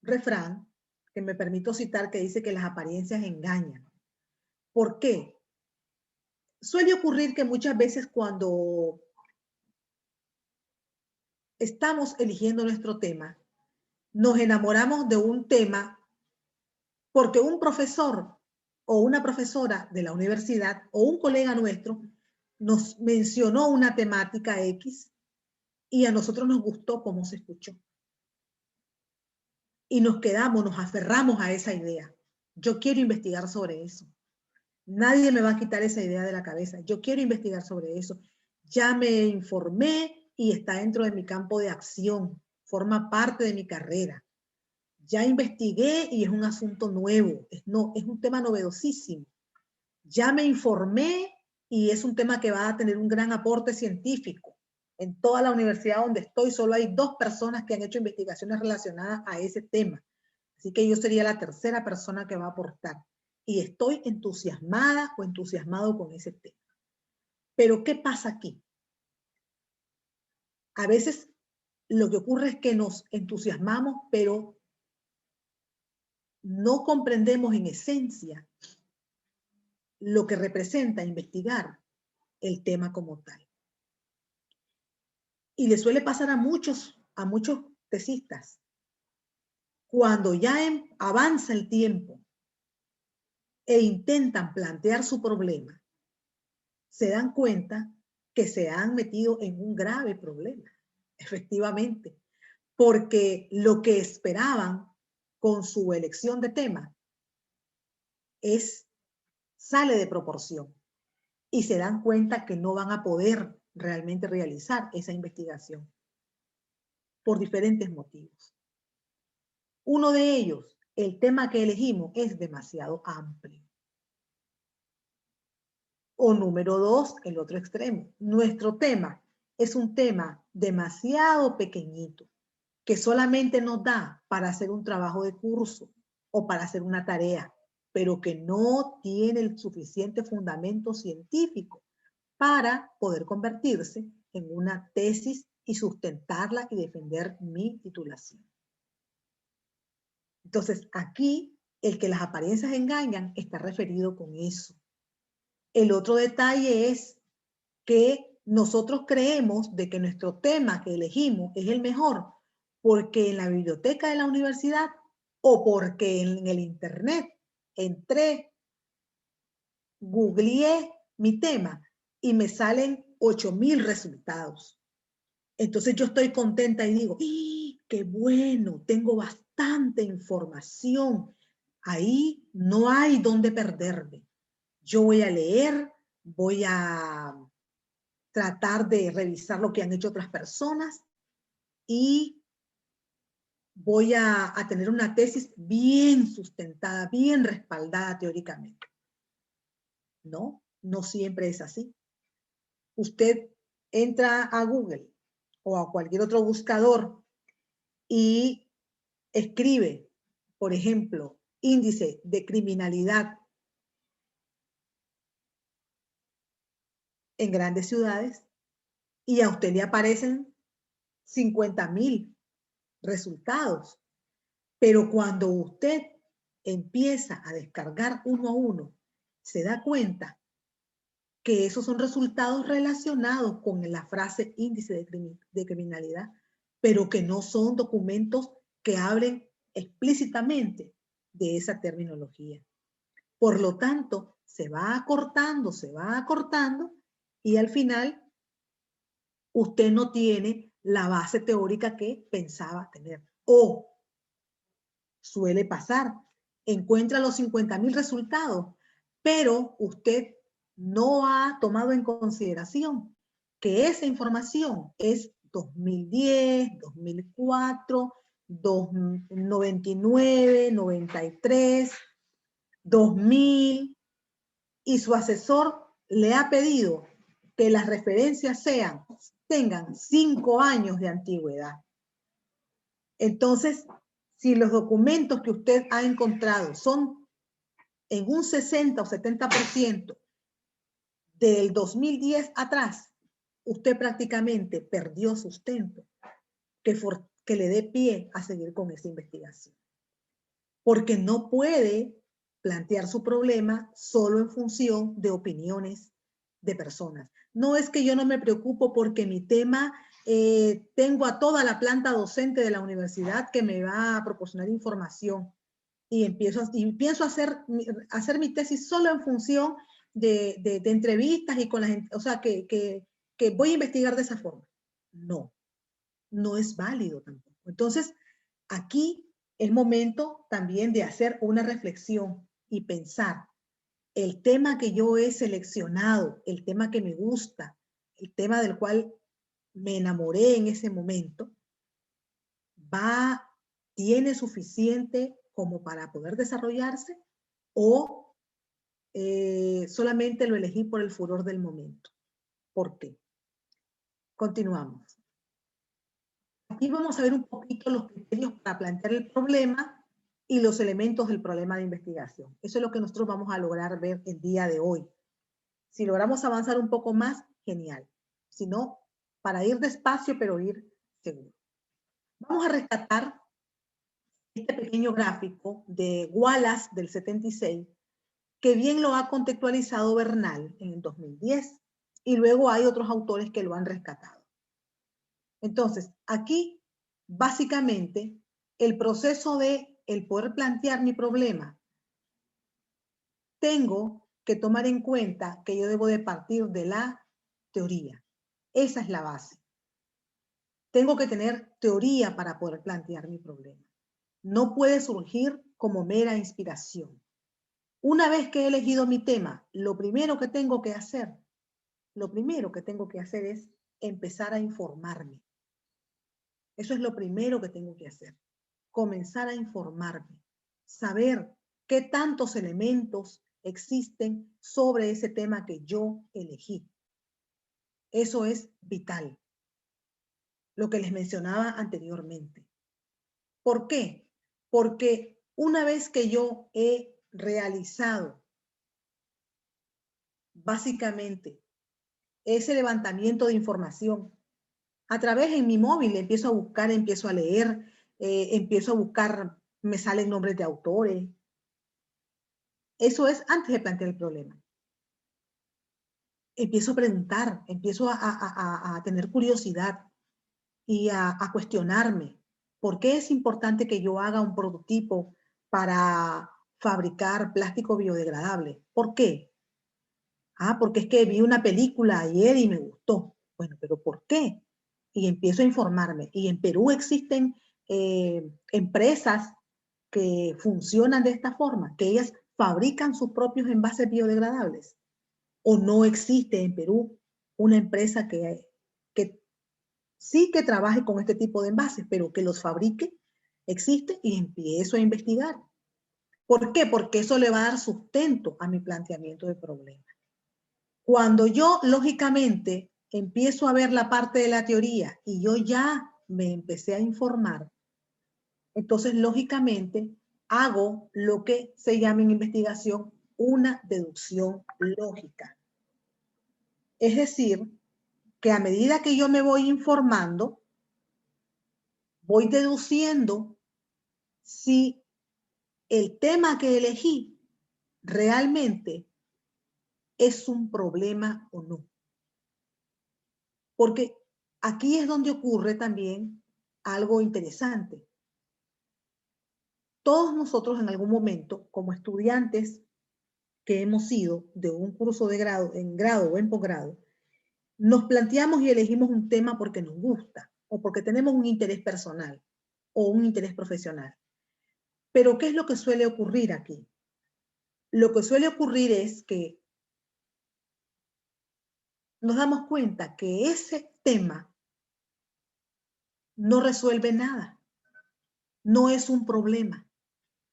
refrán que me permito citar que dice que las apariencias engañan. ¿Por qué? Suele ocurrir que muchas veces cuando estamos eligiendo nuestro tema, nos enamoramos de un tema porque un profesor o una profesora de la universidad o un colega nuestro nos mencionó una temática X y a nosotros nos gustó cómo se escuchó. Y nos quedamos, nos aferramos a esa idea. Yo quiero investigar sobre eso. Nadie me va a quitar esa idea de la cabeza. Yo quiero investigar sobre eso. Ya me informé y está dentro de mi campo de acción. Forma parte de mi carrera. Ya investigué y es un asunto nuevo. Es un tema novedosísimo. Ya me informé y es un tema que va a tener un gran aporte científico. En toda la universidad donde estoy solo hay 2 personas que han hecho investigaciones relacionadas a ese tema. Así que yo sería la tercera persona que va a aportar. Y estoy entusiasmada o entusiasmado con ese tema. Pero ¿qué pasa aquí? A veces lo que ocurre es que nos entusiasmamos, pero no comprendemos en esencia lo que representa investigar el tema como tal. Y le suele pasar a muchos tesistas. Cuando ya avanza el tiempo e intentan plantear su problema, se dan cuenta que se han metido en un grave problema, efectivamente, porque lo que esperaban con su elección de tema sale de proporción y se dan cuenta que no van a poder realmente realizar esa investigación por diferentes motivos. Uno de ellos, el tema que elegimos es demasiado amplio. O número 2, el otro extremo. Nuestro tema es un tema demasiado pequeñito que solamente nos da para hacer un trabajo de curso o para hacer una tarea, pero que no tiene el suficiente fundamento científico para poder convertirse en una tesis y sustentarla y defender mi titulación. Entonces, aquí, el que las apariencias engañan está referido con eso. El otro detalle es que nosotros creemos de que nuestro tema que elegimos es el mejor porque en la biblioteca de la universidad o porque en el internet entré, googleé mi tema y me salen 8.000 resultados. Entonces yo estoy contenta y digo, ¡y qué bueno! Tengo bastante información. Ahí no hay dónde perderme. Yo voy a leer, voy a tratar de revisar lo que han hecho otras personas y voy a tener una tesis bien sustentada, bien respaldada teóricamente. No, no siempre es así. Usted entra a Google o a cualquier otro buscador y escribe, por ejemplo, índice de criminalidad en grandes ciudades y a usted le aparecen 50.000 resultados. Pero cuando usted empieza a descargar uno a uno, se da cuenta que esos son resultados relacionados con la frase índice de criminalidad, pero que no son documentos que hablen explícitamente de esa terminología. Por lo tanto, se va acortando y al final usted no tiene la base teórica que pensaba tener. O suele pasar, encuentra los 50.000 resultados, pero usted no ha tomado en consideración que esa información es 2010, 2004, 99, 93, 2000, y su asesor le ha pedido que las referencias tengan 5 años de antigüedad. Entonces, si los documentos que usted ha encontrado son en un 60 o 70% del 2010 atrás, usted prácticamente perdió sustento que le dé pie a seguir con esa investigación. Porque no puede plantear su problema solo en función de opiniones de personas. No es que yo no me preocupo porque mi tema, tengo a toda la planta docente de la universidad que me va a proporcionar información y pienso hacer mi tesis solo en función de entrevistas y con la gente, o sea, que voy a investigar de esa forma. No, no es válido tampoco. Entonces, aquí es momento también de hacer una reflexión y pensar el tema que yo he seleccionado, el tema que me gusta, el tema del cual me enamoré en ese momento, tiene suficiente como para poder desarrollarse o solamente lo elegí por el furor del momento. ¿Por qué? Continuamos. Aquí vamos a ver un poquito los criterios para plantear el problema y los elementos del problema de investigación. Eso es lo que nosotros vamos a lograr ver el día de hoy. Si logramos avanzar un poco más, genial. Si no, para ir despacio, pero ir seguro. Vamos a rescatar este pequeño gráfico de Wallace del 76, que bien lo ha contextualizado Bernal en el 2010, y luego hay otros autores que lo han rescatado. Entonces, aquí, básicamente, el proceso de el poder plantear mi problema, tengo que tomar en cuenta que yo debo de partir de la teoría. Esa es la base. Tengo que tener teoría para poder plantear mi problema. No puede surgir como mera inspiración. Una vez que he elegido mi tema, lo primero que tengo que hacer es empezar a informarme. Eso es lo primero que tengo que hacer. Comenzar a informarme. Saber qué tantos elementos existen sobre ese tema que yo elegí. Eso es vital. Lo que les mencionaba anteriormente. ¿Por qué? Porque una vez que yo he realizado básicamente ese levantamiento de información, a través en mi móvil empiezo a buscar, empiezo a leer, empiezo a buscar, me salen nombres de autores. Eso es antes de plantear el problema. Empiezo a preguntar, empiezo a tener curiosidad y a cuestionarme. ¿Por qué es importante que yo haga un prototipo para fabricar plástico biodegradable? ¿Por qué? Ah, porque es que vi una película ayer y me gustó. Bueno, pero ¿por qué? Y empiezo a informarme. Y en Perú existen empresas que funcionan de esta forma, que ellas fabrican sus propios envases biodegradables. O no existe en Perú una empresa que sí que trabaje con este tipo de envases, pero que los fabrique, existe, y empiezo a investigar. ¿Por qué? Porque eso le va a dar sustento a mi planteamiento de problema. Cuando yo, lógicamente, empiezo a ver la parte de la teoría y yo ya me empecé a informar, entonces, lógicamente, hago lo que se llama en investigación una deducción lógica. Es decir, que a medida que yo me voy informando, voy deduciendo si el tema que elegí realmente es un problema o no. Porque aquí es donde ocurre también algo interesante. Todos nosotros en algún momento, como estudiantes que hemos sido de un curso de grado, en grado o en posgrado, nos planteamos y elegimos un tema porque nos gusta o porque tenemos un interés personal o un interés profesional. Pero ¿qué es lo que suele ocurrir aquí? Lo que suele ocurrir es que nos damos cuenta que ese tema no resuelve nada, no es un problema.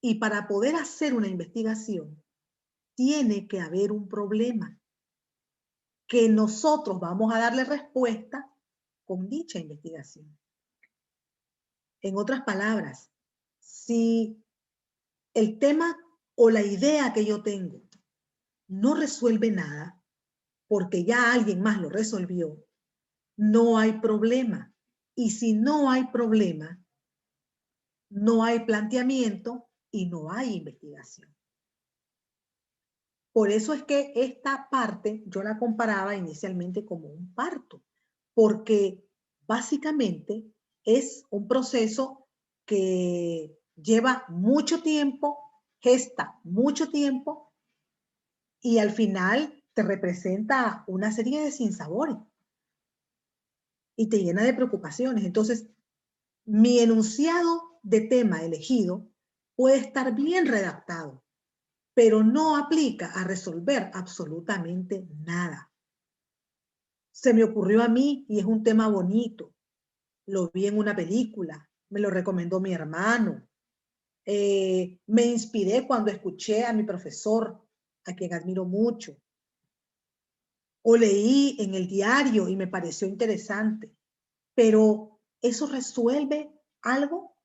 Y para poder hacer una investigación, tiene que haber un problema que nosotros vamos a darle respuesta con dicha investigación. En otras palabras, si el tema o la idea que yo tengo no resuelve nada, porque ya alguien más lo resolvió, no hay problema. Y si no hay problema, no hay planteamiento y no hay investigación. Por eso es que esta parte yo la comparaba inicialmente como un parto, porque básicamente es un proceso que lleva mucho tiempo, gesta mucho tiempo y al final te representa una serie de sinsabores y te llena de preocupaciones. Entonces, mi enunciado de tema elegido puede estar bien redactado, pero no aplica a resolver absolutamente nada. Se me ocurrió a mí y es un tema bonito. Lo vi en una película, me lo recomendó mi hermano. Me inspiré cuando escuché a mi profesor, a quien admiro mucho. O leí en el diario y me pareció interesante. Pero ¿eso resuelve algo?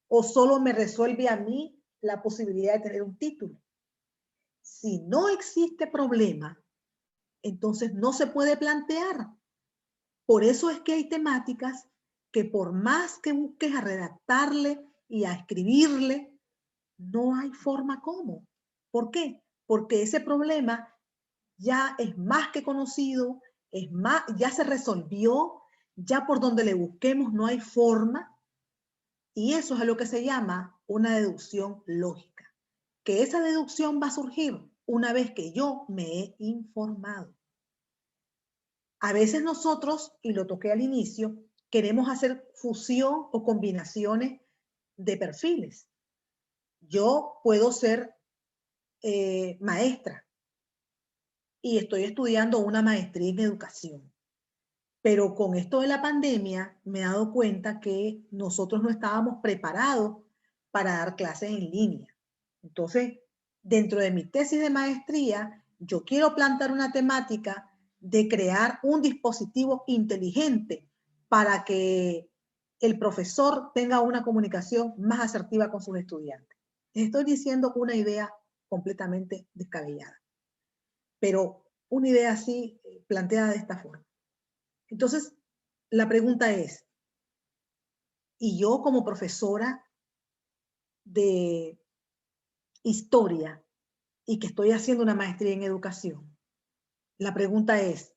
¿O solo me resuelve a mí la posibilidad de tener un título? Si no existe problema, entonces no se puede plantear. Por eso es que hay temáticas que por más que busques a redactarle y a escribirle, no hay forma cómo. ¿Por qué? Porque ese problema ya es más que conocido, es más, ya se resolvió, ya por donde le busquemos no hay forma, y eso es a lo que se llama una deducción lógica. Que esa deducción va a surgir una vez que yo me he informado. A veces nosotros, y lo toqué al inicio, queremos hacer fusión o combinaciones de perfiles. Yo puedo ser maestra y estoy estudiando una maestría en educación. Pero con esto de la pandemia me he dado cuenta que nosotros no estábamos preparados para dar clases en línea. Entonces, dentro de mi tesis de maestría, yo quiero plantear una temática de crear un dispositivo inteligente para que el profesor tenga una comunicación más asertiva con sus estudiantes. Les estoy diciendo una idea completamente descabellada, pero una idea así planteada de esta forma. Entonces, la pregunta es, ¿y yo como profesora de historia y que estoy haciendo una maestría en educación, la pregunta es,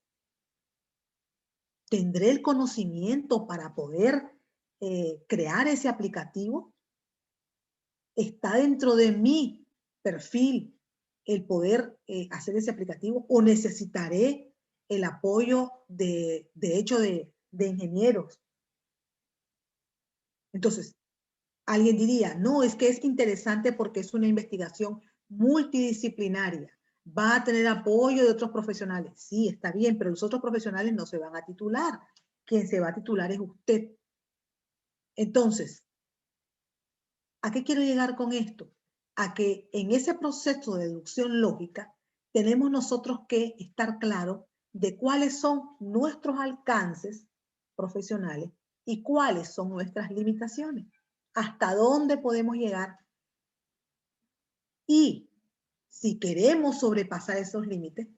¿tendré el conocimiento para poder crear ese aplicativo? ¿Está dentro de mi perfil el poder hacer ese aplicativo o necesitaré el apoyo de ingenieros. Entonces, alguien diría, no, es que es interesante porque es una investigación multidisciplinaria. Va a tener apoyo de otros profesionales. Sí, está bien, pero los otros profesionales no se van a titular. Quien se va a titular es usted. Entonces, ¿a qué quiero llegar con esto? A que en ese proceso de deducción lógica tenemos nosotros que estar claros de cuáles son nuestros alcances profesionales y cuáles son nuestras limitaciones, hasta dónde podemos llegar y si queremos sobrepasar esos límites,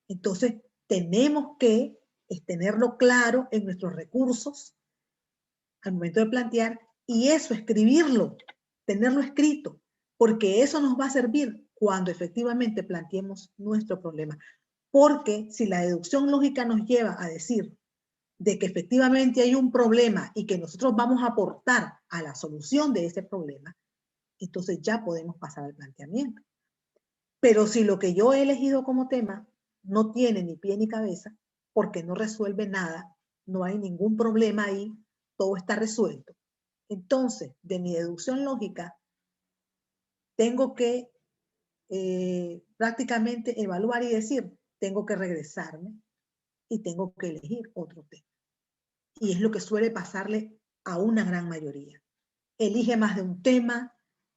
entonces tenemos que tenerlo claro en nuestros recursos al momento de plantear y eso, escribirlo, tenerlo escrito, porque eso nos va a servir cuando efectivamente planteemos nuestro problema. Porque si la deducción lógica nos lleva a decir de que efectivamente hay un problema y que nosotros vamos a aportar a la solución de ese problema, entonces ya podemos pasar al planteamiento. Pero si lo que yo he elegido como tema no tiene ni pie ni cabeza, porque no resuelve nada, no hay ningún problema ahí, todo está resuelto. Entonces, de mi deducción lógica, tengo que prácticamente evaluar y decir, tengo que regresarme y tengo que elegir otro tema. Y es lo que suele pasarle a una gran mayoría. Elige más de un tema,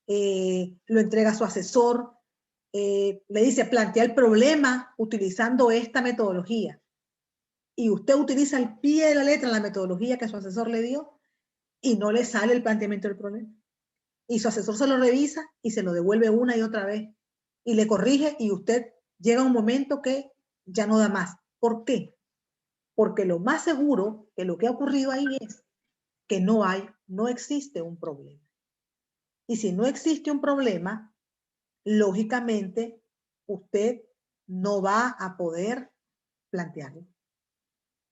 lo entrega a su asesor, le dice, plantea el problema utilizando esta metodología. Y usted utiliza al pie de la letra la metodología que su asesor le dio y no le sale el planteamiento del problema. Y su asesor se lo revisa y se lo devuelve una y otra vez. Y le corrige y usted llega a un momento que ya no da más. ¿Por qué? Porque lo más seguro que lo que ha ocurrido ahí es que no existe un problema. Y si no existe un problema, lógicamente usted no va a poder plantearlo.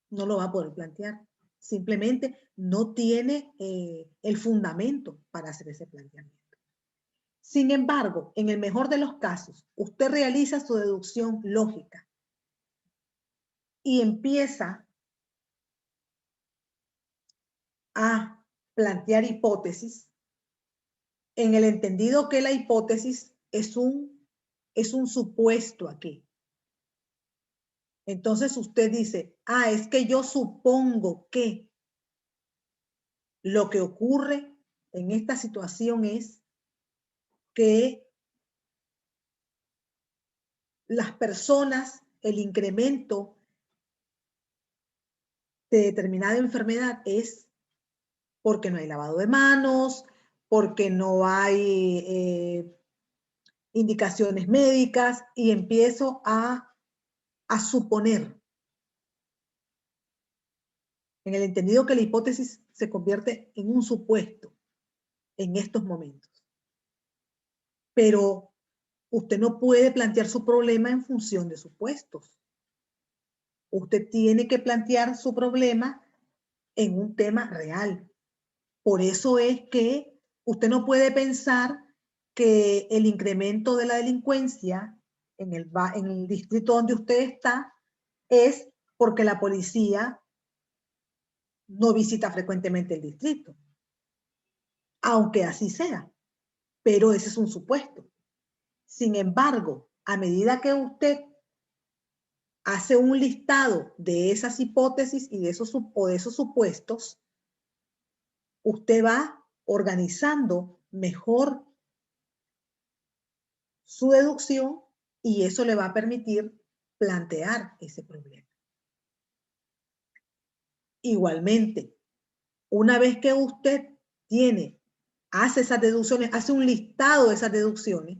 No lo va a poder plantear. Simplemente no tiene el fundamento para hacer ese planteamiento. Sin embargo, en el mejor de los casos, usted realiza su deducción lógica y empieza a plantear hipótesis en el entendido que la hipótesis es un supuesto aquí. Entonces usted dice, es que yo supongo que lo que ocurre en esta situación es que las personas, el incremento de determinada enfermedad es porque no hay lavado de manos, porque no hay indicaciones médicas y empiezo a suponer. En el entendido que la hipótesis se convierte en un supuesto en estos momentos. Pero usted no puede plantear su problema en función de supuestos. Usted tiene que plantear su problema en un tema real. Por eso es que usted no puede pensar que el incremento de la delincuencia en el distrito donde usted está es porque la policía no visita frecuentemente el distrito. Aunque así sea, pero ese es un supuesto. Sin embargo, a medida que usted hace un listado de esas hipótesis y de esos supuestos, usted va organizando mejor su deducción y eso le va a permitir plantear ese problema. Igualmente, una vez que usted hace esas deducciones, hace un listado de esas deducciones,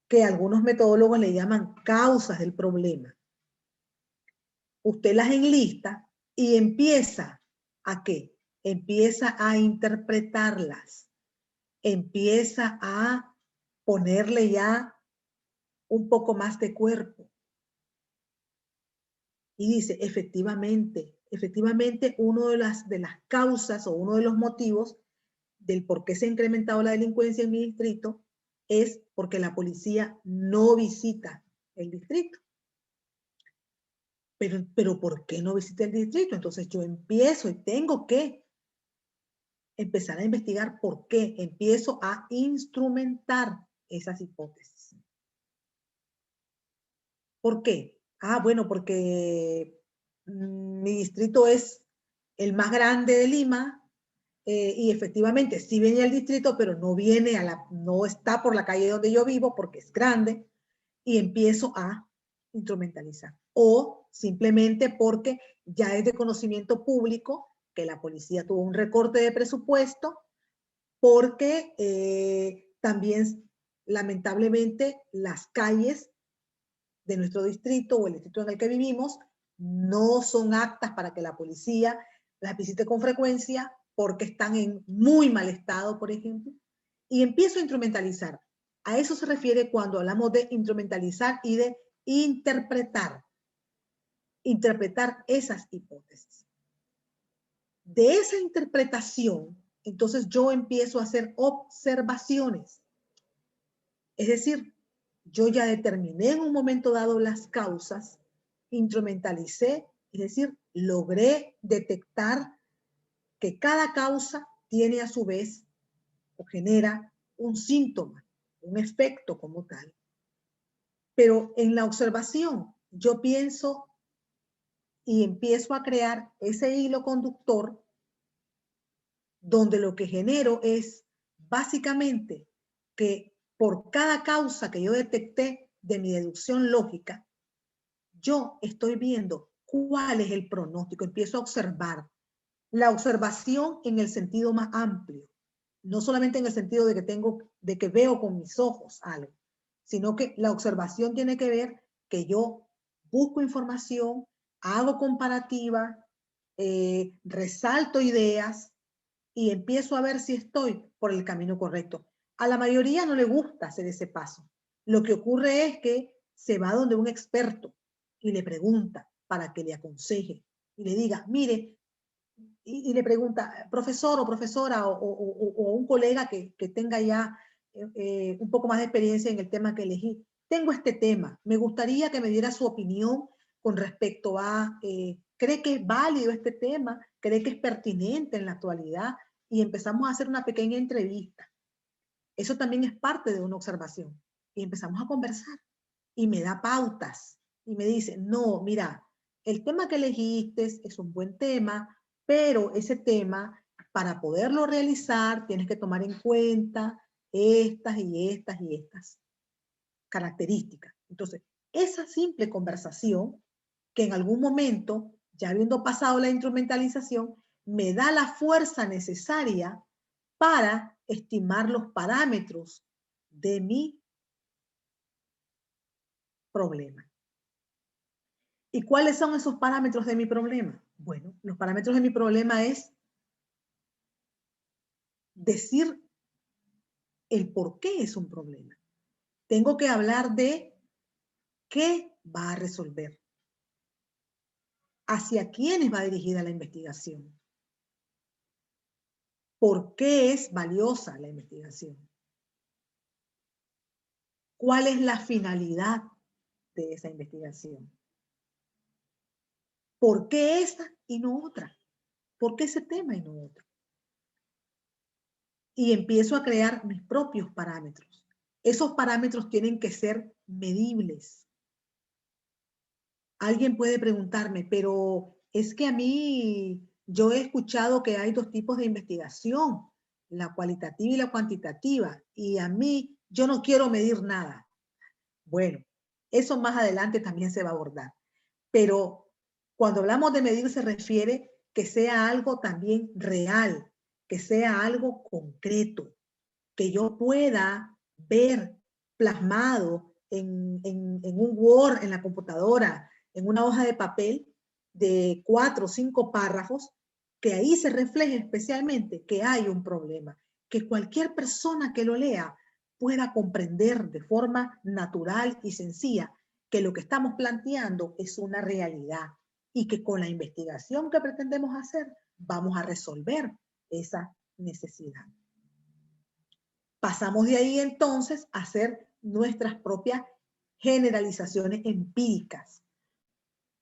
que algunos metodólogos le llaman causas del problema, usted las enlista y empieza ¿a qué? Empieza a interpretarlas, empieza a ponerle ya un poco más de cuerpo. Y dice, efectivamente, una de las causas o uno de los motivos del por qué se ha incrementado la delincuencia en mi distrito es porque la policía no visita el distrito. Pero ¿por qué no visita el distrito? Entonces yo empiezo y tengo que empezar a investigar por qué. Empiezo a instrumentar esas hipótesis. ¿Por qué? Ah, bueno, porque mi distrito es el más grande de Lima, y efectivamente sí viene al distrito, pero no viene no está por la calle donde yo vivo porque es grande, y empiezo a instrumentalizar. O simplemente porque ya es de conocimiento público que la policía tuvo un recorte de presupuesto, porque también lamentablemente las calles de nuestro distrito o el distrito en el que vivimos no son aptas para que la policía las visite con frecuencia porque están en muy mal estado, por ejemplo, y empiezo a instrumentalizar. A eso se refiere cuando hablamos de instrumentalizar y de interpretar esas hipótesis. De esa interpretación, entonces yo empiezo a hacer observaciones. Es decir, yo ya determiné en un momento dado las causas, instrumentalicé, es decir, logré detectar que cada causa tiene a su vez o genera un síntoma, un efecto como tal. Pero en la observación yo pienso y empiezo a crear ese hilo conductor donde lo que genero es básicamente que por cada causa que yo detecté de mi deducción lógica, yo estoy viendo cuál es el pronóstico, empiezo a observar. La observación en el sentido más amplio, no solamente en el sentido de que veo con mis ojos algo, sino que la observación tiene que ver que yo busco información, hago comparativa, resalto ideas y empiezo a ver si estoy por el camino correcto. A la mayoría no le gusta hacer ese paso. Lo que ocurre es que se va donde un experto y le pregunta para que le aconseje y le diga, mire, y le pregunta, profesor o profesora o un colega que tenga ya un poco más de experiencia en el tema que elegí. Tengo este tema, me gustaría que me diera su opinión con respecto a, ¿cree que es válido este tema? ¿Cree que es pertinente en la actualidad? Y empezamos a hacer una pequeña entrevista. Eso también es parte de una observación. Y empezamos a conversar. Y me da pautas. Y me dice, no, mira, el tema que elegiste es un buen tema, pero ese tema, para poderlo realizar, tienes que tomar en cuenta estas y estas y estas características. Entonces, esa simple conversación, que en algún momento, ya habiendo pasado la instrumentalización, me da la fuerza necesaria para estimar los parámetros de mi problema. ¿Y cuáles son esos parámetros de mi problema? Bueno, los parámetros de mi problema es decir el por qué es un problema. Tengo que hablar de qué va a resolver, hacia quiénes va dirigida la investigación, por qué es valiosa la investigación, cuál es la finalidad de esa investigación, por qué esa y no otra, por qué ese tema y no otro. Y empiezo a crear mis propios parámetros. Esos parámetros tienen que ser medibles. Alguien puede preguntarme, pero es que a mí, yo he escuchado que hay dos tipos de investigación, la cualitativa y la cuantitativa, y a mí, yo no quiero medir nada. Bueno, eso más adelante también se va a abordar. Pero cuando hablamos de medir se refiere que sea algo también real, que sea algo concreto, que yo pueda ver plasmado en un Word, en la computadora, en una hoja de papel de 4 o 5 párrafos, que ahí se refleje especialmente que hay un problema, que cualquier persona que lo lea pueda comprender de forma natural y sencilla que lo que estamos planteando es una realidad y que con la investigación que pretendemos hacer vamos a resolver esa necesidad. Pasamos de ahí entonces a hacer nuestras propias generalizaciones empíricas.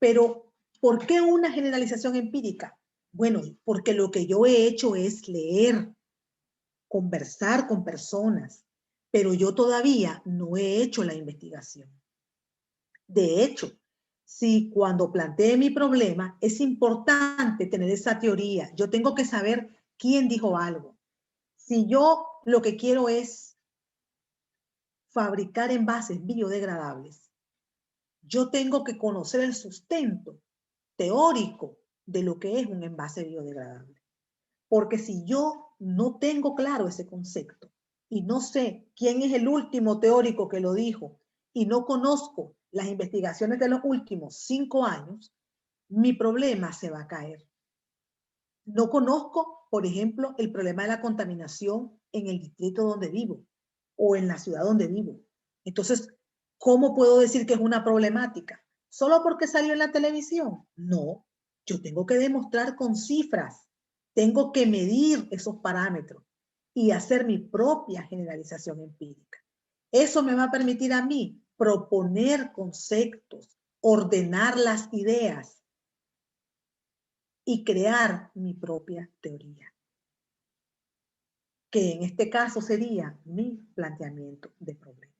Pero, ¿por qué una generalización empírica? Bueno, porque lo que yo he hecho es leer, conversar con personas, pero yo todavía no he hecho la investigación. De hecho, si cuando planteé mi problema es importante tener esa teoría, yo tengo que saber quién dijo algo. Si yo lo que quiero es fabricar envases biodegradables, yo tengo que conocer el sustento teórico de lo que es un envase biodegradable. Porque si yo no tengo claro ese concepto y no sé quién es el último teórico que lo dijo y no conozco las investigaciones de los últimos 5 años, mi problema se va a caer. No conozco, por ejemplo, el problema de la contaminación en el distrito donde vivo o en la ciudad donde vivo. Entonces, ¿cómo puedo decir que es una problemática? ¿Solo porque salió en la televisión? No, yo tengo que demostrar con cifras, tengo que medir esos parámetros y hacer mi propia generalización empírica. Eso me va a permitir a mí proponer conceptos, ordenar las ideas y crear mi propia teoría, que en este caso sería mi planteamiento de problema.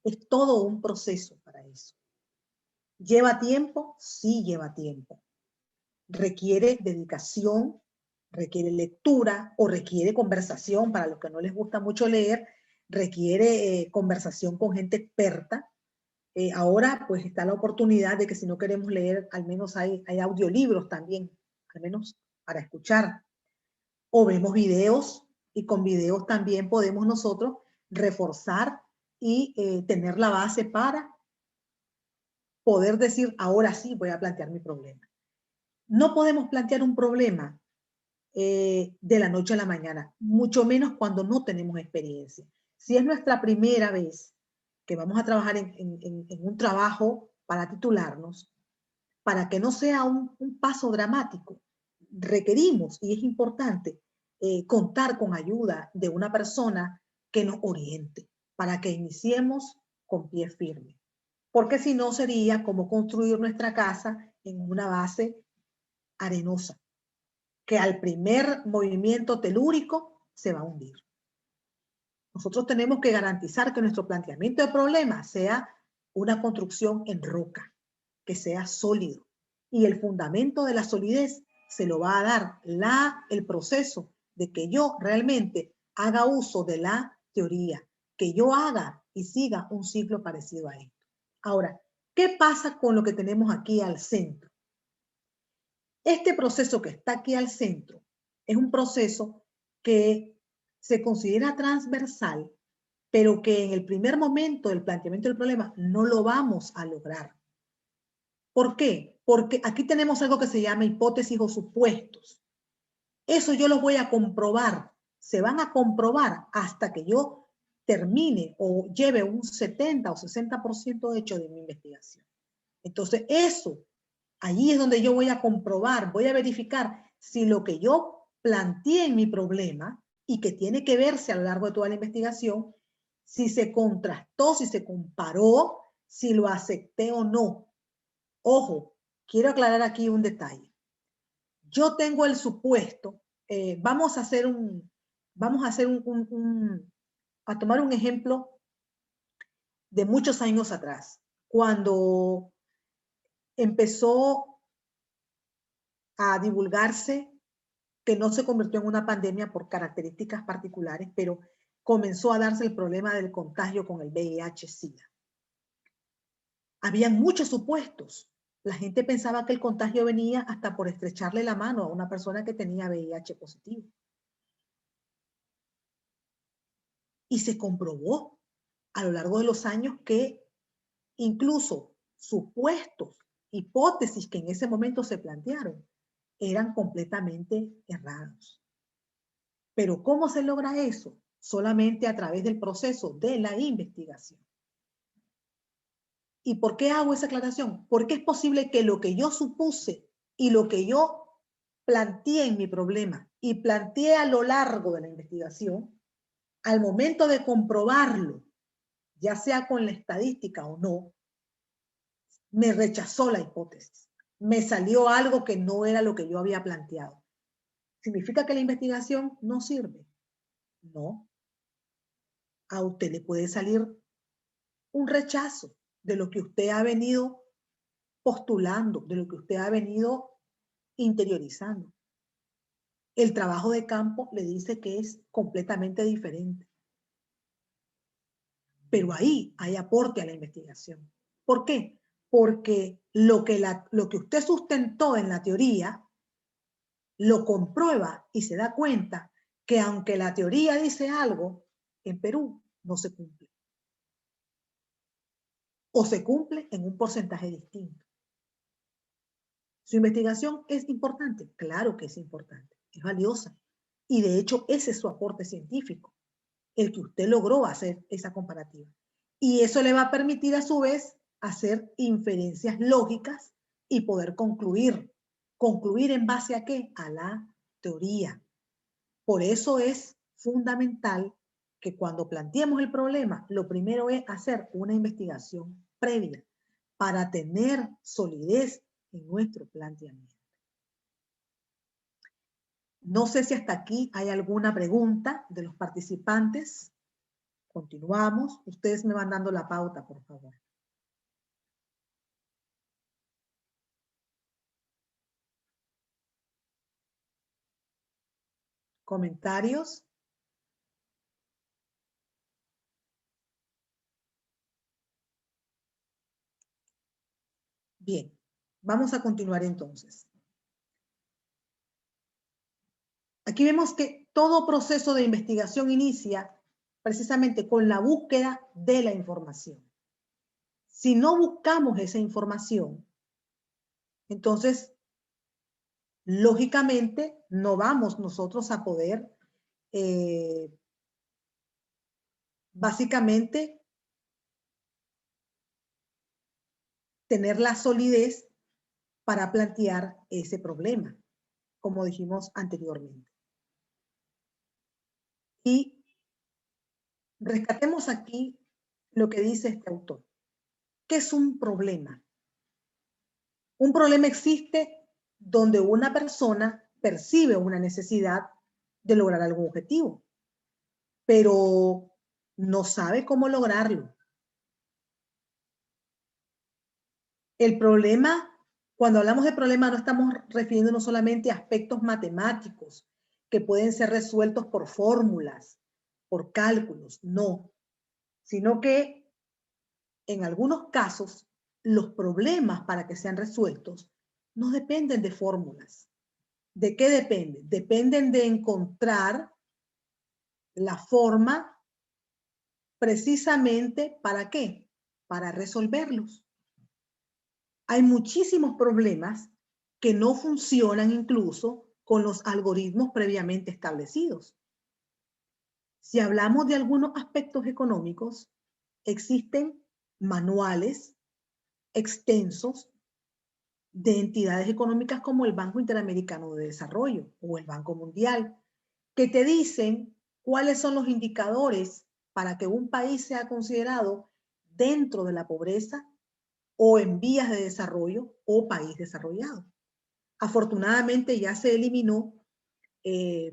Es todo un proceso para eso. ¿Lleva tiempo? Sí, lleva tiempo. Requiere dedicación, requiere lectura o requiere conversación. Para los que no les gusta mucho leer, requiere conversación con gente experta. Ahora pues está la oportunidad de que si no queremos leer, al menos hay audiolibros también, al menos para escuchar. O vemos videos y con videos también podemos nosotros reforzar y tener la base para poder decir, ahora sí voy a plantear mi problema. No podemos plantear un problema de la noche a la mañana, mucho menos cuando no tenemos experiencia. Si es nuestra primera vez que vamos a trabajar en un trabajo para titularnos, para que no sea un paso dramático, requerimos, y es importante, contar con ayuda de una persona que nos oriente para que iniciemos con pie firme. Porque si no sería como construir nuestra casa en una base arenosa, que al primer movimiento telúrico se va a hundir. Nosotros tenemos que garantizar que nuestro planteamiento de problema sea una construcción en roca, que sea sólido. Y el fundamento de la solidez se lo va a dar el proceso de que yo realmente haga uso de la teoría, que yo haga y siga un ciclo parecido a esto. Ahora, ¿qué pasa con lo que tenemos aquí al centro? Este proceso que está aquí al centro es un proceso que se considera transversal, pero que en el primer momento del planteamiento del problema no lo vamos a lograr. ¿Por qué? Porque aquí tenemos algo que se llama hipótesis o supuestos. Eso yo lo voy a comprobar. Se van a comprobar hasta que yo termine o lleve un 70 o 60% hecho de mi investigación. Entonces, eso, allí es donde yo voy a comprobar, voy a verificar si lo que yo planteé en mi problema y que tiene que verse a lo largo de toda la investigación, si se contrastó, si se comparó, si lo acepté o no. Ojo, quiero aclarar aquí un detalle. Yo tengo el supuesto, vamos a tomar un ejemplo de muchos años atrás, cuando empezó a divulgarse, que no se convirtió en una pandemia por características particulares, pero comenzó a darse el problema del contagio con el VIH-Sida. Habían muchos supuestos. La gente pensaba que el contagio venía hasta por estrecharle la mano a una persona que tenía VIH positivo. Y se comprobó a lo largo de los años que incluso supuestos, hipótesis que en ese momento se plantearon, eran completamente errados. Pero ¿cómo se logra eso? Solamente a través del proceso de la investigación. ¿Y por qué hago esa aclaración? Porque es posible que lo que yo supuse y lo que yo planteé en mi problema y planteé a lo largo de la investigación, al momento de comprobarlo, ya sea con la estadística o no, me rechazó la hipótesis. Me salió algo que no era lo que yo había planteado. ¿Significa que la investigación no sirve? No. A usted le puede salir un rechazo de lo que usted ha venido postulando, de lo que usted ha venido interiorizando. El trabajo de campo le dice que es completamente diferente. Pero ahí hay aporte a la investigación. ¿Por qué? Porque lo que usted sustentó en la teoría, lo comprueba y se da cuenta que aunque la teoría dice algo, en Perú no se cumple. O se cumple en un porcentaje distinto. ¿Su investigación es importante? Claro que es importante, es valiosa. Y de hecho ese es su aporte científico, el que usted logró hacer esa comparativa. Y eso le va a permitir a su vez hacer inferencias lógicas y poder concluir. ¿Concluir en base a qué? A la teoría. Por eso es fundamental que cuando planteemos el problema, lo primero es hacer una investigación previa para tener solidez en nuestro planteamiento. No sé si hasta aquí hay alguna pregunta de los participantes. Continuamos. Ustedes me van dando la pauta, por favor. ¿Comentarios? Bien, vamos a continuar entonces. Aquí vemos que todo proceso de investigación inicia precisamente con la búsqueda de la información. Si no buscamos esa información, entonces, lógicamente, no vamos nosotros a poder, básicamente, tener la solidez para plantear ese problema, como dijimos anteriormente. Y rescatemos aquí lo que dice este autor. ¿Qué es un problema? Un problema existe donde una persona percibe una necesidad de lograr algún objetivo, pero no sabe cómo lograrlo. El problema, cuando hablamos de problema, no estamos refiriéndonos solamente a aspectos matemáticos que pueden ser resueltos por fórmulas, por cálculos, no, sino que en algunos casos los problemas para que sean resueltos no dependen de fórmulas. ¿De qué dependen? Dependen de encontrar la forma precisamente ¿para qué? Para resolverlos. Hay muchísimos problemas que no funcionan incluso con los algoritmos previamente establecidos. Si hablamos de algunos aspectos económicos, existen manuales extensos de entidades económicas como el Banco Interamericano de Desarrollo o el Banco Mundial, que te dicen cuáles son los indicadores para que un país sea considerado dentro de la pobreza o en vías de desarrollo o país desarrollado. Afortunadamente ya se eliminó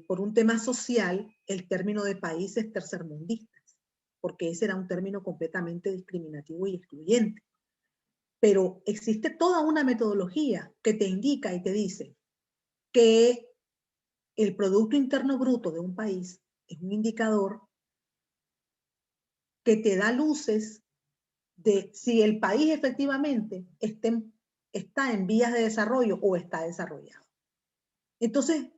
por un tema social el término de países tercermundistas, porque ese era un término completamente discriminativo y excluyente. Pero existe toda una metodología que te indica y te dice que el Producto Interno Bruto de un país es un indicador que te da luces de si el país efectivamente está en vías de desarrollo o está desarrollado. Entonces,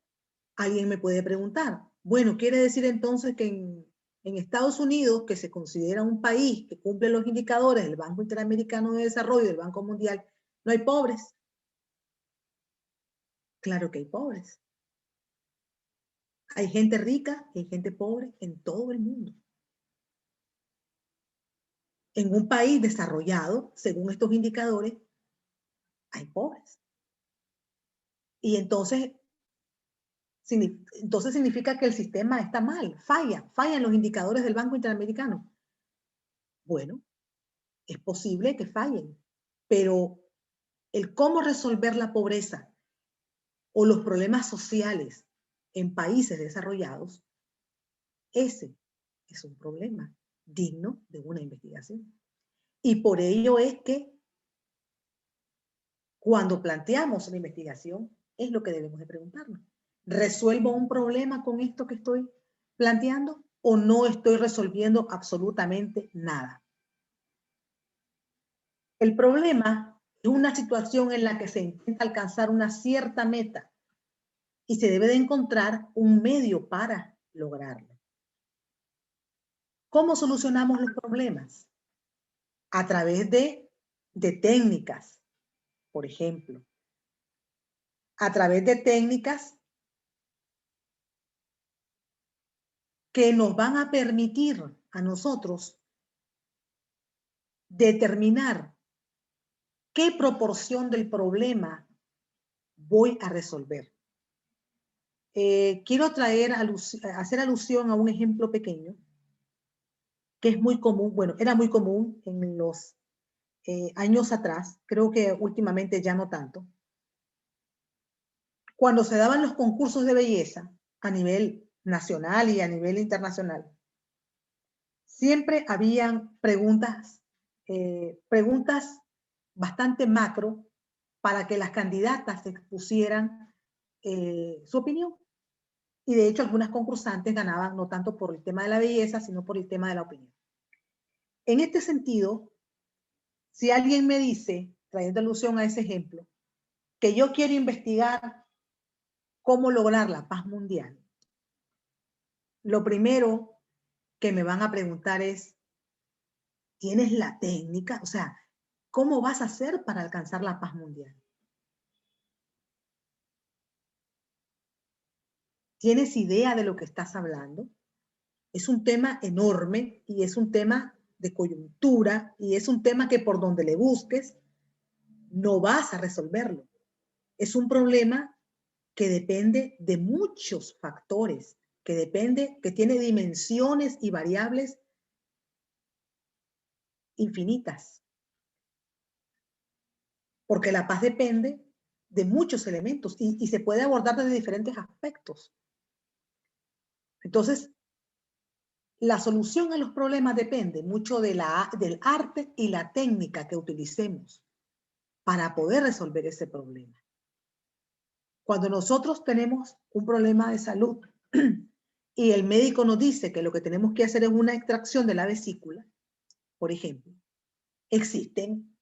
alguien me puede preguntar, bueno, ¿quiere decir entonces que en Estados Unidos, que se considera un país que cumple los indicadores del Banco Interamericano de Desarrollo y del Banco Mundial, no hay pobres? Claro que hay pobres. Hay gente rica y hay gente pobre en todo el mundo. En un país desarrollado, según estos indicadores, hay pobres. Y entonces, Entonces significa que el sistema está mal, falla en los indicadores del Banco Interamericano. Bueno, es posible que fallen, pero el cómo resolver la pobreza o los problemas sociales en países desarrollados, ese es un problema digno de una investigación. Y por ello es que cuando planteamos una investigación, es lo que debemos de preguntarnos. ¿Resuelvo un problema con esto que estoy planteando o no estoy resolviendo absolutamente nada? El problema es una situación en la que se intenta alcanzar una cierta meta y se debe de encontrar un medio para lograrlo. ¿Cómo solucionamos los problemas? A través de técnicas, por ejemplo. A través de técnicas que nos van a permitir a nosotros determinar qué proporción del problema voy a resolver. Quiero hacer alusión a un ejemplo pequeño que es muy común, bueno, era muy común en los años atrás, creo que últimamente ya no tanto. Cuando se daban los concursos de belleza a nivel nacional y a nivel internacional, siempre habían preguntas bastante macro para que las candidatas expusieran su opinión. Y de hecho algunas concursantes ganaban no tanto por el tema de la belleza, sino por el tema de la opinión. En este sentido, si alguien me dice, trayendo alusión a ese ejemplo, que yo quiero investigar cómo lograr la paz mundial, lo primero que me van a preguntar es, ¿tienes la técnica? O sea, ¿cómo vas a hacer para alcanzar la paz mundial? ¿Tienes idea de lo que estás hablando? Es un tema enorme y es un tema de coyuntura y es un tema que por donde le busques no vas a resolverlo. Es un problema que depende de muchos factores, que tiene dimensiones y variables infinitas. Porque la paz depende de muchos elementos y se puede abordar desde diferentes aspectos. Entonces, la solución a los problemas depende mucho del arte y la técnica que utilicemos para poder resolver ese problema. Cuando nosotros tenemos un problema de salud y el médico nos dice que lo que tenemos que hacer es una extracción de la vesícula, por ejemplo, existen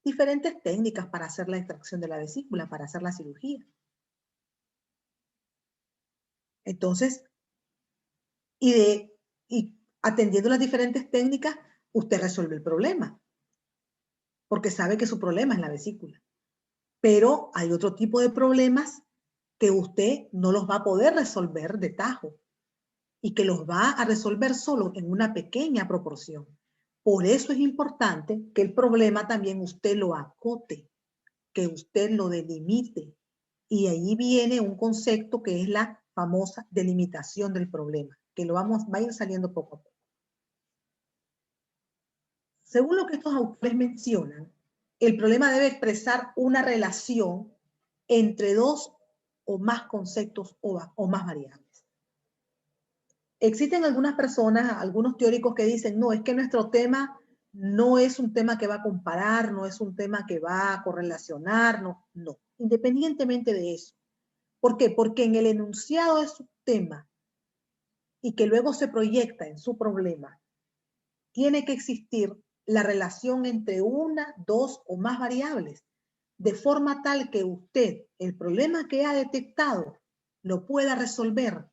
diferentes técnicas para hacer la extracción de la vesícula, para hacer la cirugía. Entonces, y atendiendo las diferentes técnicas, usted resuelve el problema, porque sabe que su problema es la vesícula. Pero hay otro tipo de problemas que usted no los va a poder resolver de tajo y que los va a resolver solo en una pequeña proporción. Por eso es importante que el problema también usted lo acote, que usted lo delimite. Y ahí viene un concepto que es la famosa delimitación del problema, que va a ir saliendo poco a poco. Según lo que estos autores mencionan, el problema debe expresar una relación entre dos o más conceptos o más variables. Existen algunas personas, algunos teóricos que dicen, no, es que nuestro tema no es un tema que va a comparar, no es un tema que va a correlacionar, no, independientemente de eso. ¿Por qué? Porque en el enunciado de su tema y que luego se proyecta en su problema, tiene que existir la relación entre una, dos o más variables, de forma tal que usted, el problema que ha detectado, lo pueda resolver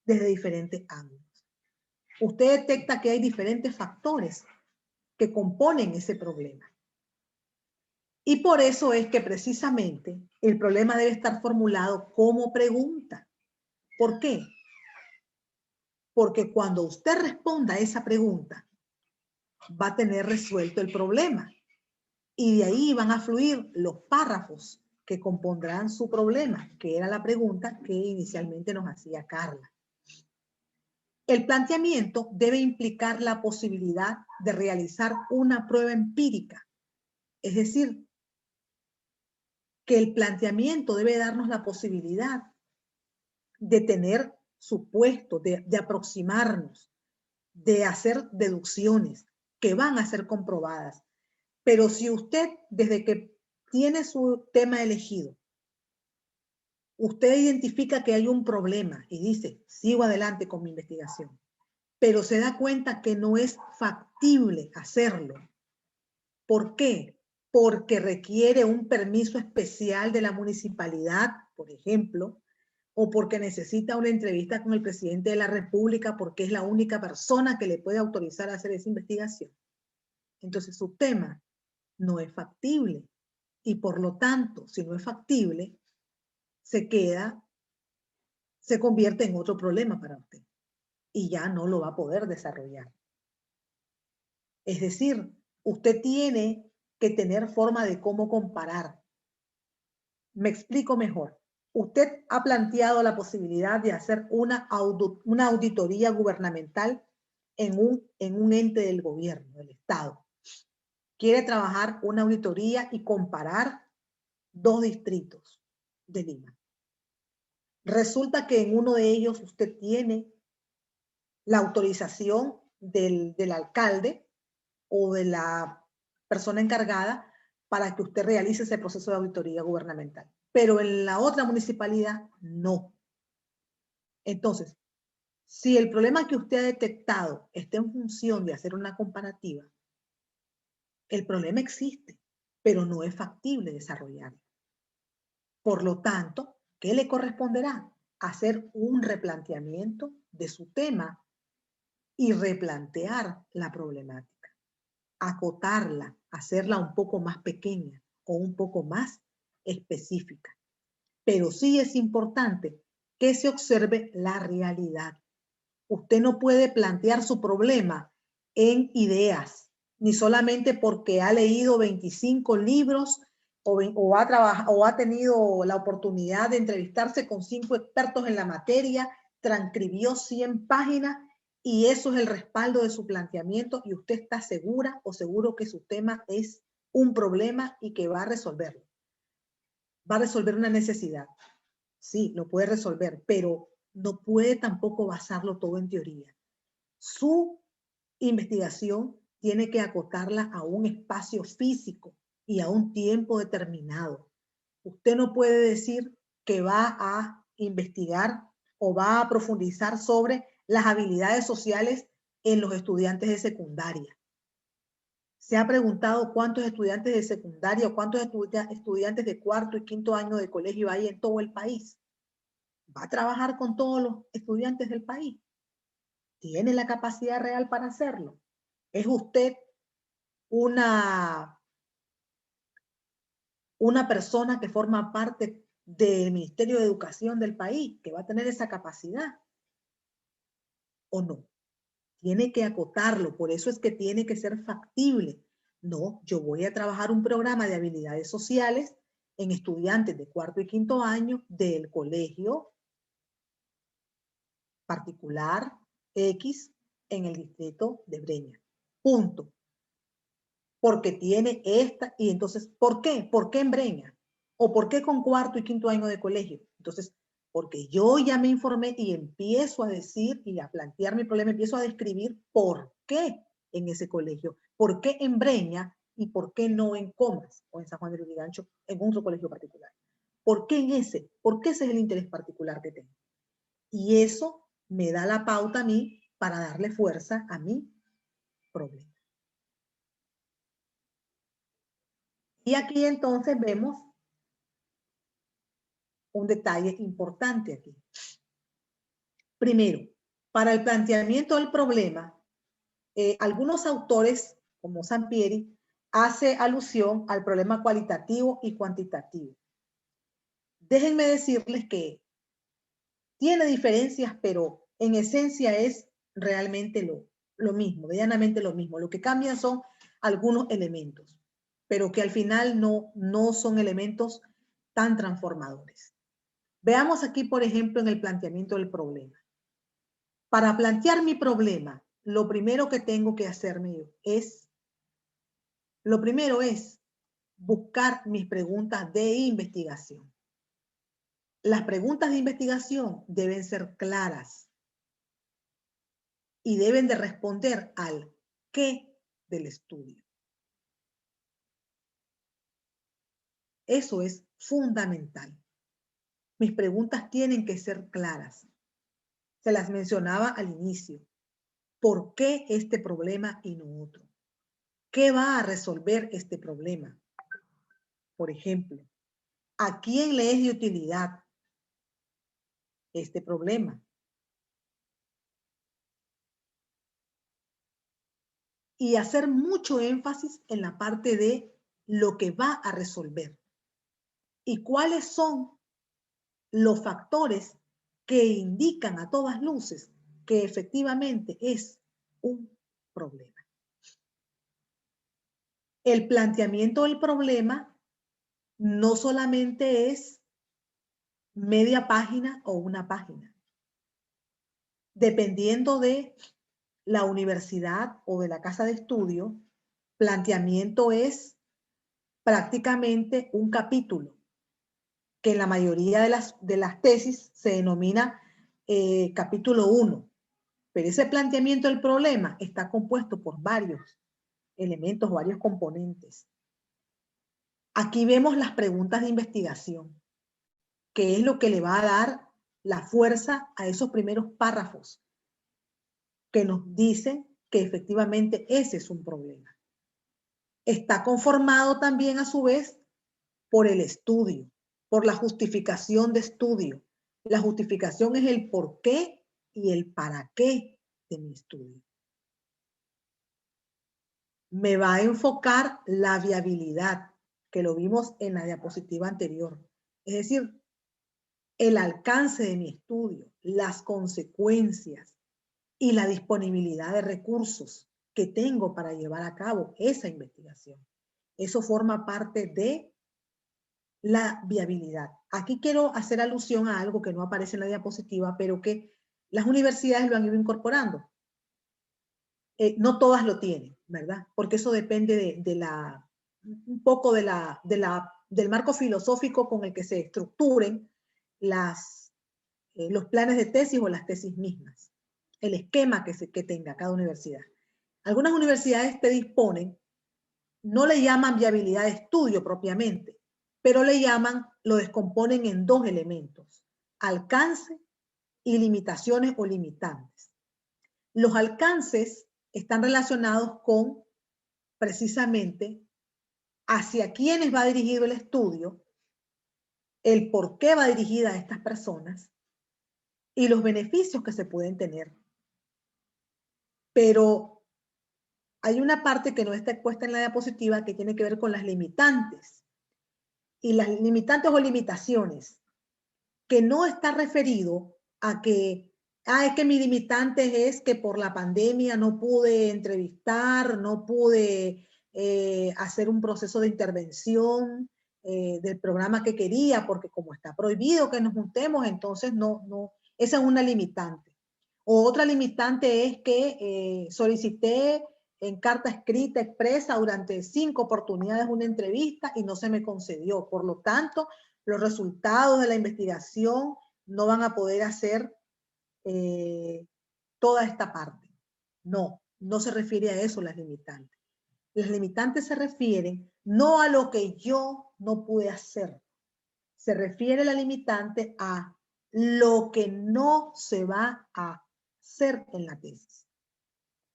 desde diferentes ángulos. Usted detecta que hay diferentes factores que componen ese problema. Y por eso es que precisamente el problema debe estar formulado como pregunta. ¿Por qué? Porque cuando usted responda a esa pregunta, va a tener resuelto el problema. Y de ahí van a fluir los párrafos que compondrán su problema, que era la pregunta que inicialmente nos hacía Carla. El planteamiento debe implicar la posibilidad de realizar una prueba empírica, es decir, que el planteamiento debe darnos la posibilidad de tener supuestos, de aproximarnos, de hacer deducciones que van a ser comprobadas. Pero si usted, desde que tiene su tema elegido, usted identifica que hay un problema y dice, sigo adelante con mi investigación, pero se da cuenta que no es factible hacerlo. ¿Por qué? Porque requiere un permiso especial de la municipalidad, por ejemplo, o porque necesita una entrevista con el presidente de la República porque es la única persona que le puede autorizar a hacer esa investigación. Entonces su tema no es factible y por lo tanto, si no es factible, se convierte en otro problema para usted y ya no lo va a poder desarrollar. Es decir, usted tiene que tener forma de cómo comparar. Me explico mejor. Usted ha planteado la posibilidad de hacer una auditoría gubernamental en un ente del gobierno, del Estado. Quiere trabajar una auditoría y comparar 2 distritos de Lima. Resulta que en uno de ellos usted tiene la autorización del alcalde o de la persona encargada para que usted realice ese proceso de auditoría gubernamental. Pero en la otra municipalidad, no. Entonces, si el problema que usted ha detectado está en función de hacer una comparativa, el problema existe, pero no es factible desarrollarlo. Por lo tanto, ¿qué le corresponderá? Hacer un replanteamiento de su tema y replantear la problemática, acotarla, hacerla un poco más pequeña o un poco más específica. Pero sí es importante que se observe la realidad. Usted no puede plantear su problema en ideas, ni solamente porque ha leído 25 libros o ha tenido la oportunidad de entrevistarse con 5 expertos en la materia, transcribió 100 páginas y eso es el respaldo de su planteamiento y usted está segura o seguro que su tema es un problema y que va a resolverlo. Va a resolver una necesidad. Sí, lo puede resolver, pero no puede tampoco basarlo todo en teoría. Su investigación tiene que acotarla a un espacio físico y a un tiempo determinado. Usted no puede decir que va a investigar o va a profundizar sobre las habilidades sociales en los estudiantes de secundaria. ¿Se ha preguntado cuántos estudiantes de secundaria o cuántos estudiantes de 4º y 5º año de colegio hay en todo el país? ¿Va a trabajar con todos los estudiantes del país? ¿Tiene la capacidad real para hacerlo? ¿Es usted una persona que forma parte del Ministerio de Educación del país que va a tener esa capacidad? ¿O no? Tiene que acotarlo, por eso es que tiene que ser factible. No, yo voy a trabajar un programa de habilidades sociales en estudiantes de 4º y 5º año del colegio particular X en el distrito de Breña. Punto. Porque tiene esta, y entonces, ¿por qué? ¿Por qué en Breña? ¿O por qué con 4º y 5º año de colegio? Entonces, porque yo ya me informé y empiezo a decir y a plantear mi problema, empiezo a describir por qué en ese colegio, por qué en Breña y por qué no en Comas o en San Juan de Lurigancho, en otro colegio particular. ¿Por qué en ese? ¿Por qué ese es el interés particular que tengo? Y eso me da la pauta a mí para darle fuerza a mi problema. Y aquí entonces vemos un detalle importante aquí. Primero, para el planteamiento del problema, algunos autores, como Sampieri, hace alusión al problema cualitativo y cuantitativo. Déjenme decirles que tiene diferencias, pero en esencia es realmente lo mismo, medianamente lo mismo. Lo que cambian son algunos elementos, pero que al final no son elementos tan transformadores. Veamos aquí, por ejemplo, en el planteamiento del problema. Para plantear mi problema, lo primero que tengo que hacerme es, lo primero es buscar mis preguntas de investigación. Las preguntas de investigación deben ser claras y deben de responder al qué del estudio. Eso es fundamental. Mis preguntas tienen que ser claras. Se las mencionaba al inicio. ¿Por qué este problema y no otro? ¿Qué va a resolver este problema? Por ejemplo, ¿a quién le es de utilidad este problema? Y hacer mucho énfasis en la parte de lo que va a resolver. ¿Y cuáles son los factores que indican a todas luces que efectivamente es un problema? El planteamiento del problema no solamente es media página o una página. Dependiendo de la universidad o de la casa de estudio, planteamiento es prácticamente un capítulo, que en la mayoría de las tesis se denomina capítulo 1. Pero ese planteamiento del problema está compuesto por varios elementos, varios componentes. Aquí vemos las preguntas de investigación, que es lo que le va a dar la fuerza a esos primeros párrafos que nos dicen que efectivamente ese es un problema. Está conformado también a su vez por el estudio, por la justificación de estudio. La justificación es el por qué y el para qué de mi estudio. Me va a enfocar la viabilidad, que lo vimos en la diapositiva anterior. Es decir, el alcance de mi estudio, las consecuencias y la disponibilidad de recursos que tengo para llevar a cabo esa investigación. Eso forma parte de la viabilidad. Aquí quiero hacer alusión a algo que no aparece en la diapositiva, pero que las universidades lo han ido incorporando. No todas lo tienen, ¿verdad? Porque eso depende un poco del marco filosófico con el que se estructuren los planes de tesis o las tesis mismas, el esquema que tenga cada universidad. Algunas universidades te disponen, no le llaman viabilidad de estudio propiamente, pero lo descomponen en dos elementos: alcance y limitaciones o limitantes. Los alcances están relacionados con precisamente hacia quiénes va dirigido el estudio, el por qué va dirigida a estas personas y los beneficios que se pueden tener. Pero hay una parte que no está expuesta en la diapositiva que tiene que ver con las limitantes. Y las limitantes o limitaciones, que no está referido a que, es que mi limitante es que por la pandemia no pude entrevistar, no pude hacer un proceso de intervención del programa que quería, porque como está prohibido que nos juntemos, entonces esa es una limitante. O otra limitante es que solicité en carta escrita expresa durante 5 oportunidades una entrevista y no se me concedió. Por lo tanto, los resultados de la investigación no van a poder hacer toda esta parte. No se refiere a eso las limitantes. Las limitantes se refieren no a lo que yo no pude hacer. Se refiere la limitante a lo que no se va a hacer en la tesis.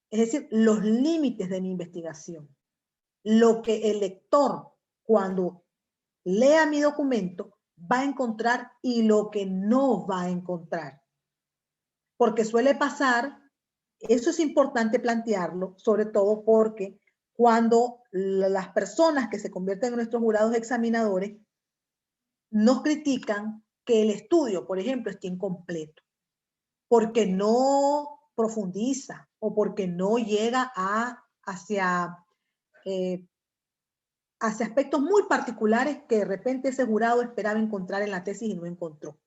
Es decir, los límites de mi investigación. Lo que el lector, cuando lea mi documento, va a encontrar y lo que no va a encontrar. Porque suele pasar, eso es importante plantearlo, sobre todo porque cuando las personas que se convierten en nuestros jurados examinadores nos critican que el estudio, por ejemplo, esté incompleto, porque no profundiza o porque no llega hacia hacia aspectos muy particulares que de repente ese jurado esperaba encontrar en la tesis y no encontró.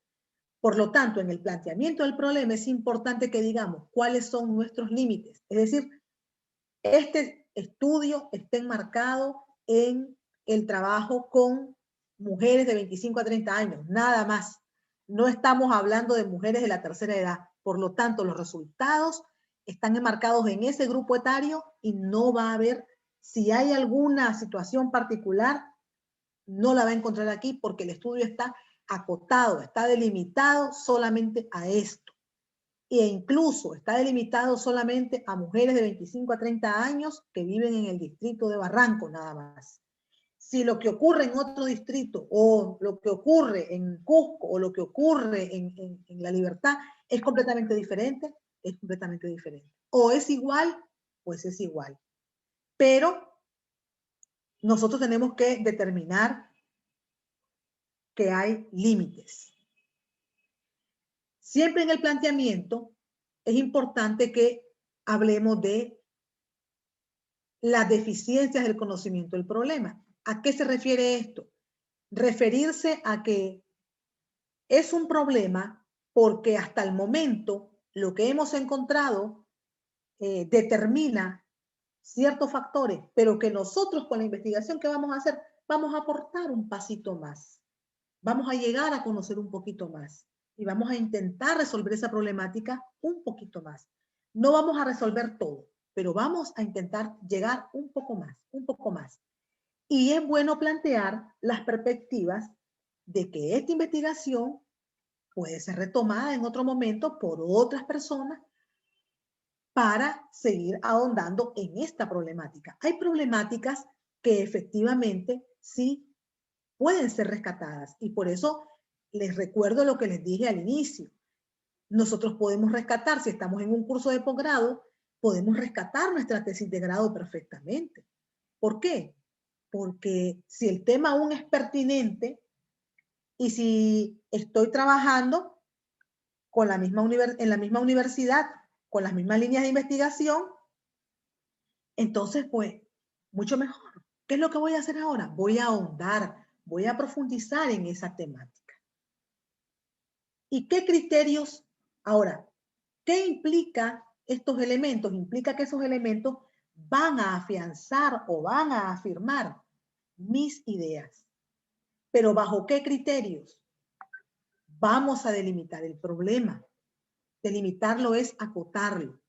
Por lo tanto, en el planteamiento del problema es importante que digamos cuáles son nuestros límites. Es decir, este estudio está enmarcado en el trabajo con mujeres de 25 a 30 años, nada más. No estamos hablando de mujeres de la tercera edad. Por lo tanto, los resultados están enmarcados en ese grupo etario y no va a haber, si hay alguna situación particular, no la va a encontrar aquí porque el estudio está acotado, está delimitado solamente a esto. E incluso está delimitado solamente a mujeres de 25 a 30 años que viven en el distrito de Barranco, nada más. Si lo que ocurre en otro distrito o lo que ocurre en Cusco o lo que ocurre en La Libertad es completamente diferente, es completamente diferente. O es igual, pues es igual. Pero nosotros tenemos que determinar que hay límites. Siempre en el planteamiento es importante que hablemos de las deficiencias del conocimiento del problema. ¿A qué se refiere esto? Referirse a que es un problema porque hasta el momento lo que hemos encontrado determina ciertos factores, pero que nosotros con la investigación que vamos a hacer, vamos a aportar un pasito más. Vamos a llegar a conocer un poquito más y vamos a intentar resolver esa problemática un poquito más. No vamos a resolver todo, pero vamos a intentar llegar un poco más, un poco más. Y es bueno plantear las perspectivas de que esta investigación puede ser retomada en otro momento por otras personas para seguir ahondando en esta problemática. Hay problemáticas que efectivamente sí pueden ser rescatadas y por eso les recuerdo lo que les dije al inicio. Nosotros podemos rescatar, si estamos en un curso de posgrado, podemos rescatar nuestra tesis de grado perfectamente. ¿Por qué? Porque si el tema aún es pertinente y si estoy trabajando con la misma en la misma universidad, con las mismas líneas de investigación, entonces pues mucho mejor. ¿Qué es lo que voy a hacer ahora? Voy a ahondar, voy a profundizar en esa temática. ¿Y qué criterios? Ahora, ¿qué implica estos elementos? Implica que esos elementos van a afianzar o van a afirmar mis ideas. ¿Pero bajo qué criterios? Vamos a delimitar el problema. Delimitarlo es acotarlo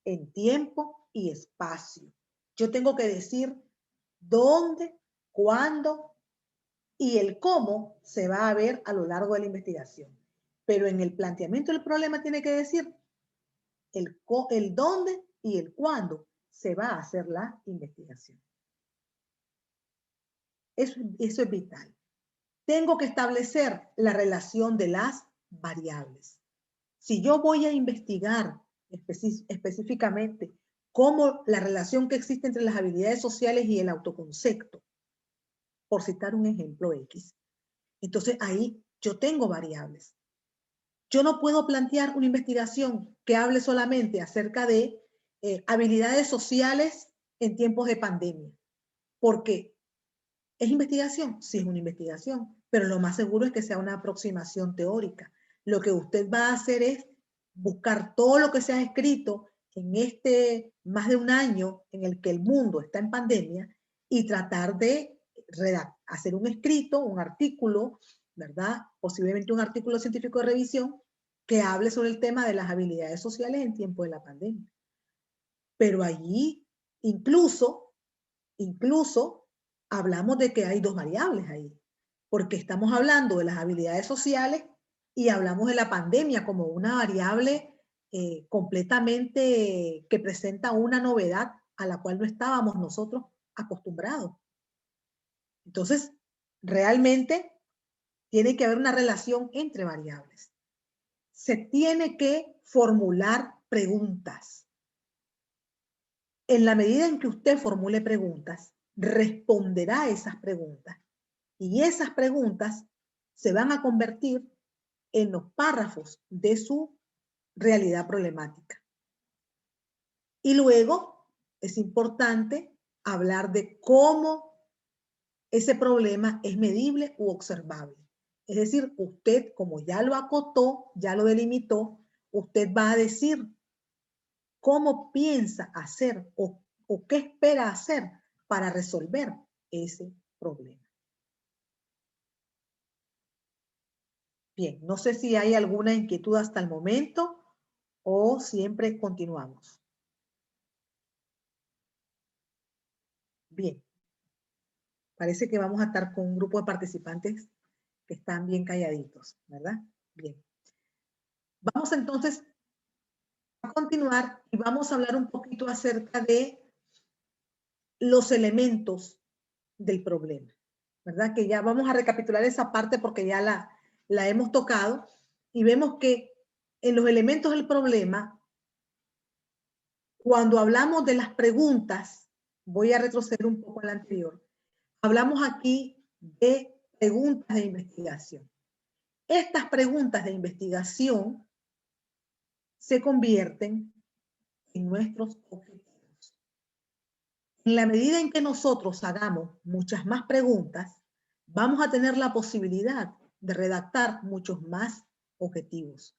en tiempo y espacio. Yo tengo que decir dónde, cuándo y el cómo se va a ver a lo largo de la investigación. Pero en el planteamiento del problema tiene que decir el dónde y el cuándo se va a hacer la investigación. Eso es vital. Tengo que establecer la relación de las variables. Si yo voy a investigar específicamente cómo la relación que existe entre las habilidades sociales y el autoconcepto, por citar un ejemplo X, entonces ahí yo tengo variables. Yo no puedo plantear una investigación que hable solamente acerca de habilidades sociales en tiempos de pandemia, porque ¿es investigación? Sí, es una investigación, pero lo más seguro es que sea una aproximación teórica. Lo que usted va a hacer es buscar todo lo que se ha escrito en este más de un año en el que el mundo está en pandemia y tratar de hacer un escrito, un artículo, ¿verdad? Posiblemente un artículo científico de revisión que hable sobre el tema de las habilidades sociales en tiempo de la pandemia. Pero allí incluso hablamos de que hay dos variables ahí, porque estamos hablando de las habilidades sociales y hablamos de la pandemia como una variable completamente que presenta una novedad a la cual no estábamos nosotros acostumbrados. Entonces, realmente tiene que haber una relación entre variables. Se tiene que formular preguntas. En la medida en que usted formule preguntas, responderá a esas preguntas. Y esas preguntas se van a convertir en los párrafos de su realidad problemática. Y luego es importante hablar de cómo ese problema es medible u observable. Es decir, usted, como ya lo acotó, ya lo delimitó, usted va a decir cómo piensa hacer o qué espera hacer para resolver ese problema. Bien, no sé si hay alguna inquietud hasta el momento o siempre continuamos. Bien, parece que vamos a estar con un grupo de participantes que están bien calladitos, ¿verdad? Bien. Vamos entonces a continuar y vamos a hablar un poquito acerca de los elementos del problema, ¿verdad? Que ya vamos a recapitular esa parte porque ya la hemos tocado y vemos que en los elementos del problema, cuando hablamos de las preguntas, voy a retroceder un poco al anterior, hablamos aquí de preguntas de investigación. Estas preguntas de investigación se convierten en nuestros objetivos. En la medida en que nosotros hagamos muchas más preguntas, vamos a tener la posibilidad de redactar muchos más objetivos.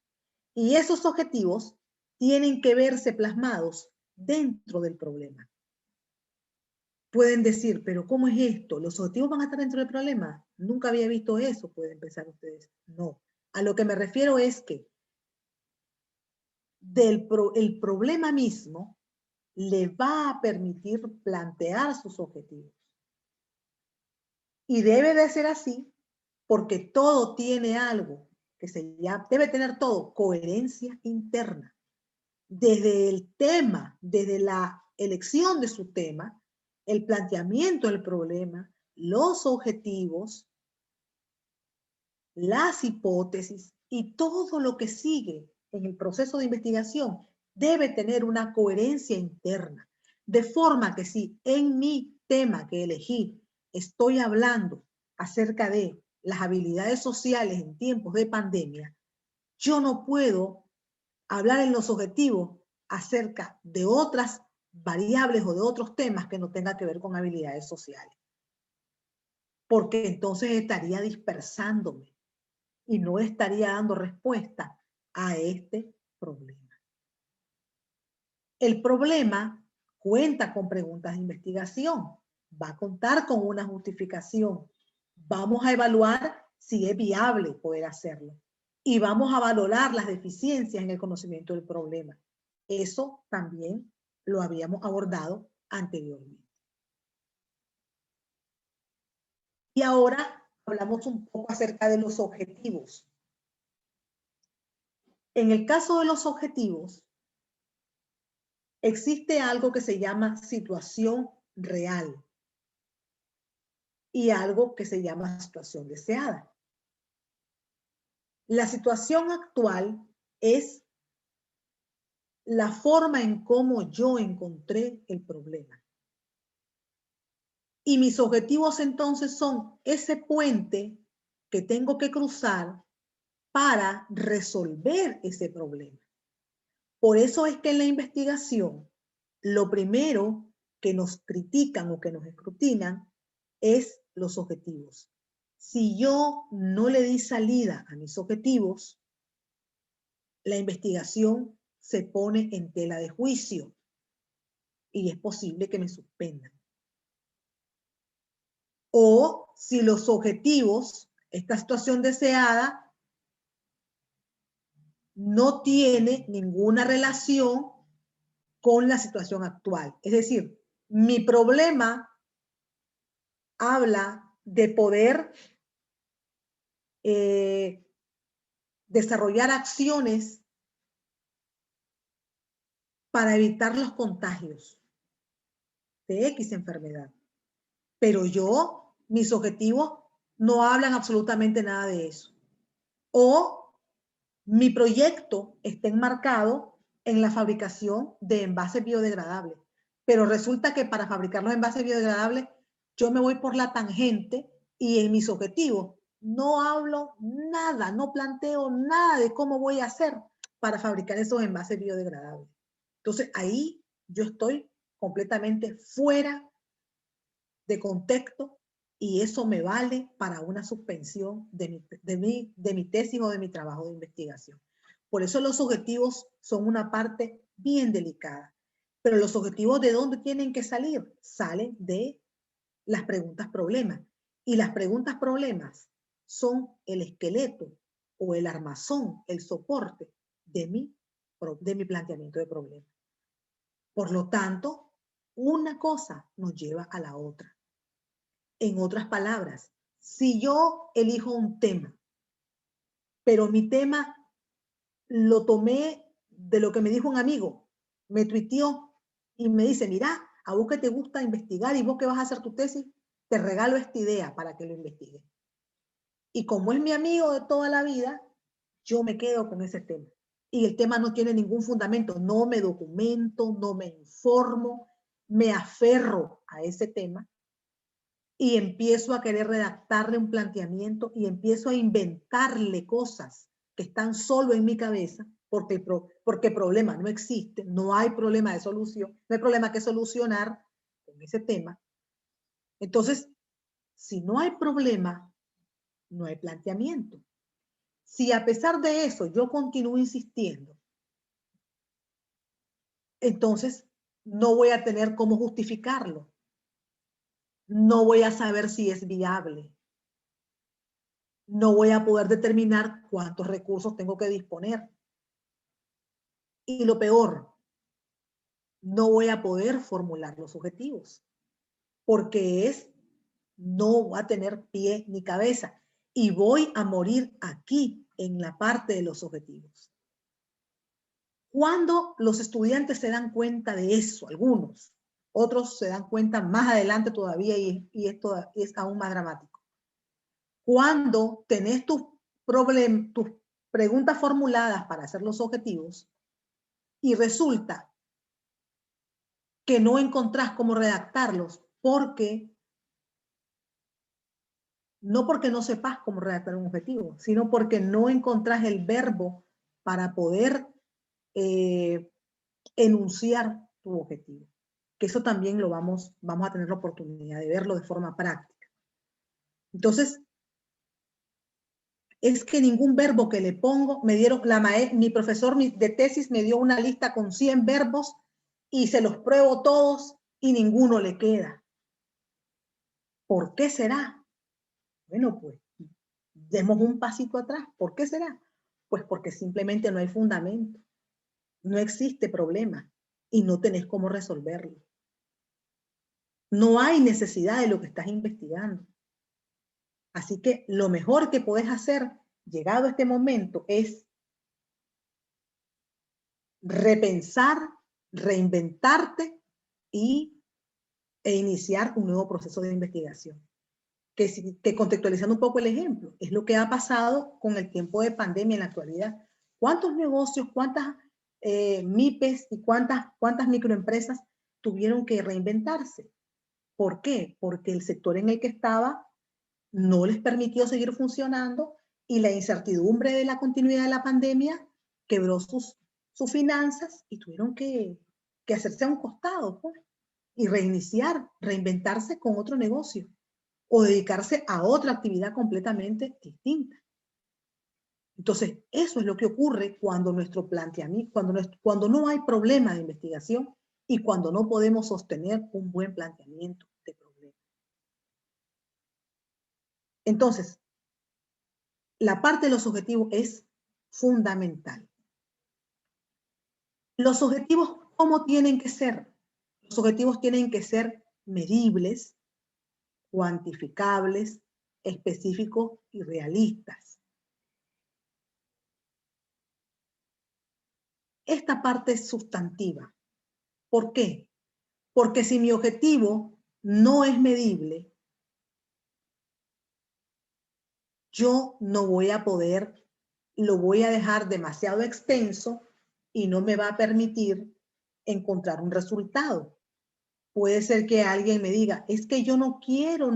Y esos objetivos tienen que verse plasmados dentro del problema. Pueden decir, pero ¿cómo es esto? ¿Los objetivos van a estar dentro del problema? Nunca había visto eso, pueden pensar ustedes. No. A lo que me refiero es que el problema mismo le va a permitir plantear sus objetivos. Y debe de ser así porque todo tiene algo que se llama, debe tener todo coherencia interna. Desde el tema, desde la elección de su tema, el planteamiento del problema, los objetivos, las hipótesis y todo lo que sigue en el proceso de investigación debe tener una coherencia interna. De forma que si en mi tema que elegí estoy hablando acerca de las habilidades sociales en tiempos de pandemia, yo no puedo hablar en los objetivos acerca de otras variables o de otros temas que no tengan que ver con habilidades sociales. Porque entonces estaría dispersándome y no estaría dando respuesta a este problema. El problema cuenta con preguntas de investigación, va a contar con una justificación. Vamos a evaluar si es viable poder hacerlo y vamos a valorar las deficiencias en el conocimiento del problema. Eso también lo habíamos abordado anteriormente. Y ahora hablamos un poco acerca de los objetivos. En el caso de los objetivos, existe algo que se llama situación real y algo que se llama situación deseada. La situación actual es la forma en cómo yo encontré el problema. Y mis objetivos entonces son ese puente que tengo que cruzar para resolver ese problema. Por eso es que en la investigación, lo primero que nos critican o que nos escrutinan es los objetivos. Si yo no le di salida a mis objetivos, la investigación se pone en tela de juicio y es posible que me suspendan. O si los objetivos, esta situación deseada, no tiene ninguna relación con la situación actual. Es decir, mi problema habla de poder desarrollar acciones para evitar los contagios de X enfermedad. Pero mis objetivos no hablan absolutamente nada de eso. O mi proyecto está enmarcado en la fabricación de envases biodegradables. Pero resulta que para fabricar los envases biodegradables, yo me voy por la tangente y en mis objetivos no hablo nada, no planteo nada de cómo voy a hacer para fabricar esos envases biodegradables. Entonces ahí yo estoy completamente fuera de contexto y eso me vale para una suspensión de mi tesis o de mi trabajo de investigación. Por eso los objetivos son una parte bien delicada. Pero los objetivos, ¿de dónde tienen que salir? Salen de las preguntas problemas. Y las preguntas problemas son el esqueleto o el armazón, el soporte de mi planteamiento de problema. Por lo tanto, una cosa nos lleva a la otra. En otras palabras, si yo elijo un tema, pero mi tema lo tomé de lo que me dijo un amigo, me tuiteó y me dice, mira, a vos que te gusta investigar y vos que vas a hacer tu tesis, te regalo esta idea para que lo investigues. Y como es mi amigo de toda la vida, yo me quedo con ese tema. Y el tema no tiene ningún fundamento, no me documento, no me informo, me aferro a ese tema y empiezo a querer redactarle un planteamiento y empiezo a inventarle cosas que están solo en mi cabeza porque problema no existe, no hay problema de solución, no hay problema que solucionar con ese tema. Entonces, si no hay problema, no hay planteamiento. Si a pesar de eso yo continúo insistiendo, entonces no voy a tener cómo justificarlo. No voy a saber si es viable. No voy a poder determinar cuántos recursos tengo que disponer. Y lo peor, no voy a poder formular los objetivos, porque no va a tener pie ni cabeza. Y voy a morir aquí, en la parte de los objetivos. Cuando los estudiantes se dan cuenta de eso, algunos, otros se dan cuenta más adelante todavía y esto es aún más dramático. Cuando tenés tus preguntas formuladas para hacer los objetivos y resulta que no encontrás cómo redactarlos no porque no sepas cómo redactar un objetivo, sino porque no encontrás el verbo para poder enunciar tu objetivo. Que eso también lo vamos a tener la oportunidad de verlo de forma práctica. Entonces, es que ningún verbo que le pongo, mi profesor de tesis me dio una lista con 100 verbos y se los pruebo todos y ninguno le queda. ¿Por qué será? Bueno, pues, demos un pasito atrás. ¿Por qué será? Pues porque simplemente no hay fundamento. No existe problema y no tenés cómo resolverlo. No hay necesidad de lo que estás investigando. Así que lo mejor que puedes hacer, llegado a este momento, es repensar, reinventarte e iniciar un nuevo proceso de investigación. Que contextualizando un poco el ejemplo, es lo que ha pasado con el tiempo de pandemia en la actualidad. ¿Cuántos negocios, cuántas MIPES y cuántas microempresas tuvieron que reinventarse? ¿Por qué? Porque el sector en el que estaba no les permitió seguir funcionando y la incertidumbre de la continuidad de la pandemia quebró sus finanzas y tuvieron que hacerse a un costado, pues, y reiniciar, reinventarse con otro negocio o dedicarse a otra actividad completamente distinta. Entonces, eso es lo que ocurre cuando nuestro planteamiento, cuando no hay problema de investigación y cuando no podemos sostener un buen planteamiento de problema. Entonces, la parte de los objetivos es fundamental. Los objetivos, ¿cómo tienen que ser? Los objetivos tienen que ser medibles, cuantificables, específicos y realistas. Esta parte es sustantiva. ¿Por qué? Porque si mi objetivo no es medible, yo no voy a poder, lo voy a dejar demasiado extenso y no me va a permitir encontrar un resultado. Puede ser que alguien me diga, es que yo no quiero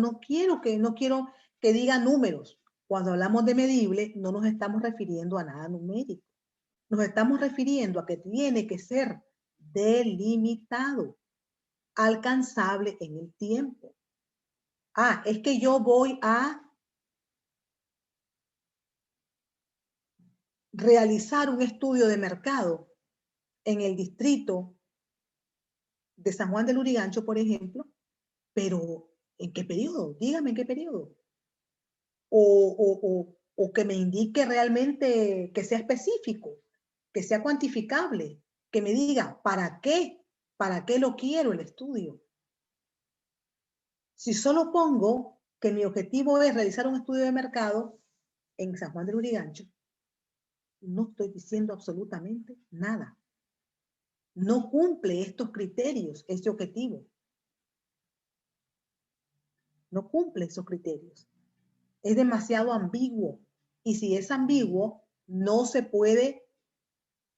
que diga números. Cuando hablamos de medible, no nos estamos refiriendo a nada numérico. Nos estamos refiriendo a que tiene que ser delimitado, alcanzable en el tiempo. es que yo voy a realizar un estudio de mercado en el distrito de San Juan del Lurigancho, por ejemplo, pero ¿en qué periodo? Dígame en qué periodo. O que me indique realmente, que sea específico, que sea cuantificable, que me diga, ¿para qué? ¿Para qué lo quiero el estudio? Si solo pongo que mi objetivo es realizar un estudio de mercado en San Juan del Lurigancho, no estoy diciendo absolutamente nada. No cumple estos criterios, este objetivo. No cumple esos criterios. Es demasiado ambiguo. Y si es ambiguo, no se puede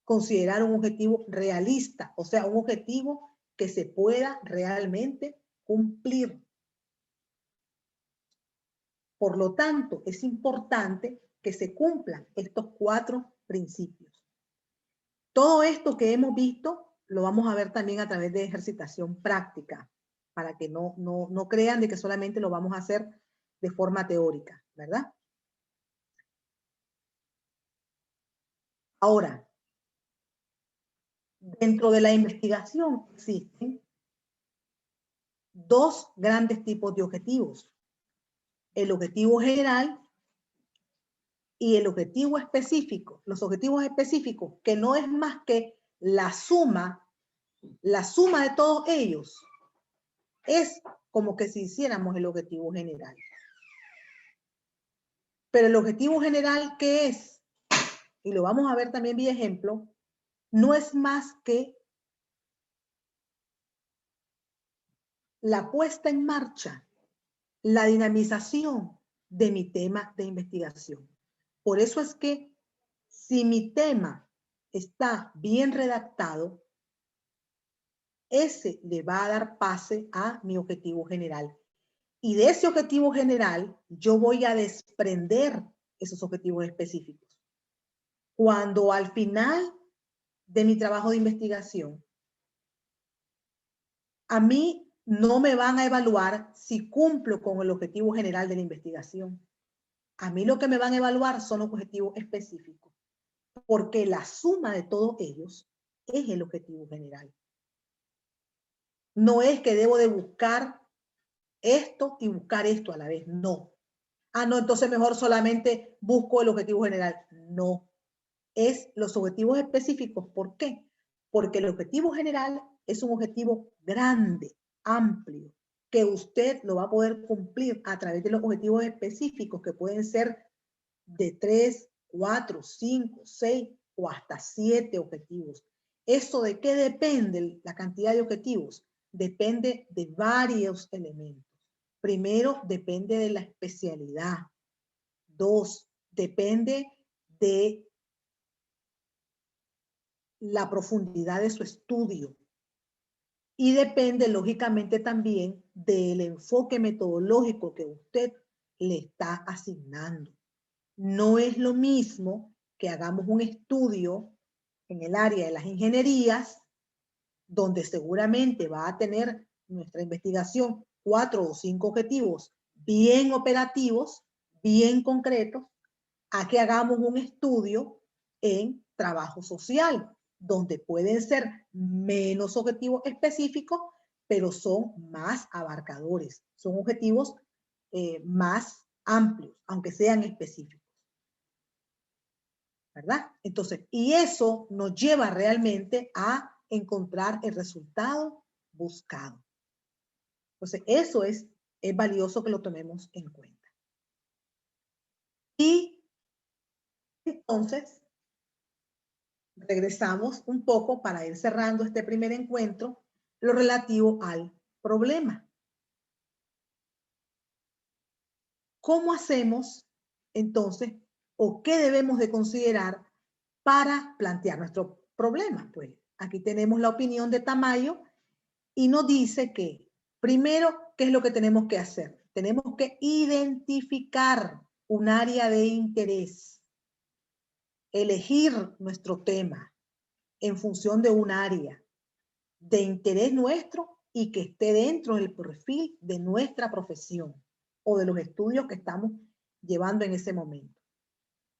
considerar un objetivo realista, o sea, un objetivo que se pueda realmente cumplir. Por lo tanto, es importante que se cumplan estos 4 principios. Todo esto que hemos visto lo vamos a ver también a través de ejercitación práctica, para que no crean de que solamente lo vamos a hacer de forma teórica, ¿verdad? Ahora, dentro de la investigación existen 2 grandes tipos de objetivos. El objetivo general y el objetivo específico. Los objetivos específicos, que no es más que la suma de todos ellos, es como que si hiciéramos el objetivo general. Pero el objetivo general, ¿qué es? Y lo vamos a ver también vía ejemplo, no es más que la puesta en marcha, la dinamización de mi tema de investigación. Por eso es que si mi tema está bien redactado, ese le va a dar pase a mi objetivo general. Y de ese objetivo general, yo voy a desprender esos objetivos específicos. Cuando al final de mi trabajo de investigación, a mí no me van a evaluar si cumplo con el objetivo general de la investigación. A mí lo que me van a evaluar son los objetivos específicos, porque la suma de todos ellos es el objetivo general. No es que debo de buscar esto y buscar esto a la vez, no. No, entonces mejor solamente busco el objetivo general. No, es los objetivos específicos. ¿Por qué? Porque el objetivo general es un objetivo grande, amplio, que usted lo va a poder cumplir a través de los objetivos específicos, que pueden ser de 3, 4, 5, 6 o hasta 7 objetivos. ¿Eso de qué depende la cantidad de objetivos? Depende de varios elementos. Primero, depende de la especialidad. 2, depende de la profundidad de su estudio. Y depende, lógicamente, también del enfoque metodológico que usted le está asignando. No es lo mismo que hagamos un estudio en el área de las ingenierías, donde seguramente va a tener nuestra investigación 4 o 5 objetivos bien operativos, bien concretos, a que hagamos un estudio en trabajo social, donde pueden ser menos objetivos específicos, pero son más abarcadores. Son objetivos más amplios, aunque sean específicos. ¿Verdad? Entonces, y eso nos lleva realmente a encontrar el resultado buscado. Entonces, eso es valioso que lo tomemos en cuenta. Y entonces, regresamos un poco para ir cerrando este primer encuentro, lo relativo al problema. ¿Cómo hacemos entonces o qué debemos de considerar para plantear nuestro problema? Pues aquí tenemos la opinión de Tamayo y nos dice que primero, ¿qué es lo que tenemos que hacer? Tenemos que identificar un área de interés, elegir nuestro tema en función de un área de interés nuestro y que esté dentro del perfil de nuestra profesión. o de los estudios que estamos llevando en ese momento.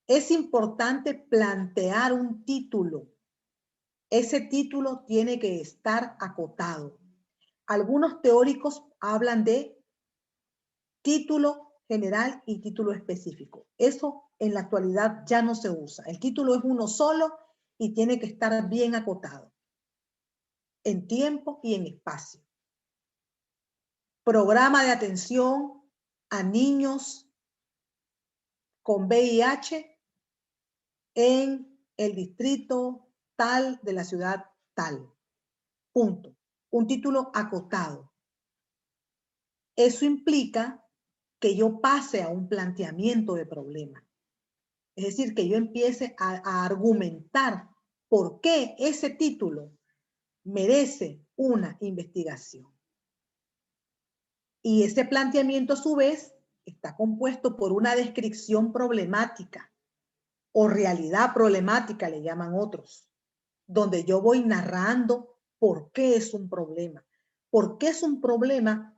Es importante plantear un título. Ese título tiene que estar acotado. Algunos teóricos hablan de título general y título específico. Eso en la actualidad ya no se usa. El título es uno solo y tiene que estar bien acotado en tiempo y en espacio. Programa de atención a niños con VIH en el distrito tal de la ciudad tal. Punto. Un título acotado. Eso implica que yo pase a un planteamiento de problema. Es decir, que yo empiece a argumentar por qué ese título merece una investigación. Y ese planteamiento, a su vez, está compuesto por una descripción problemática o realidad problemática, le llaman otros, donde yo voy narrando por qué es un problema. ¿Por qué es un problema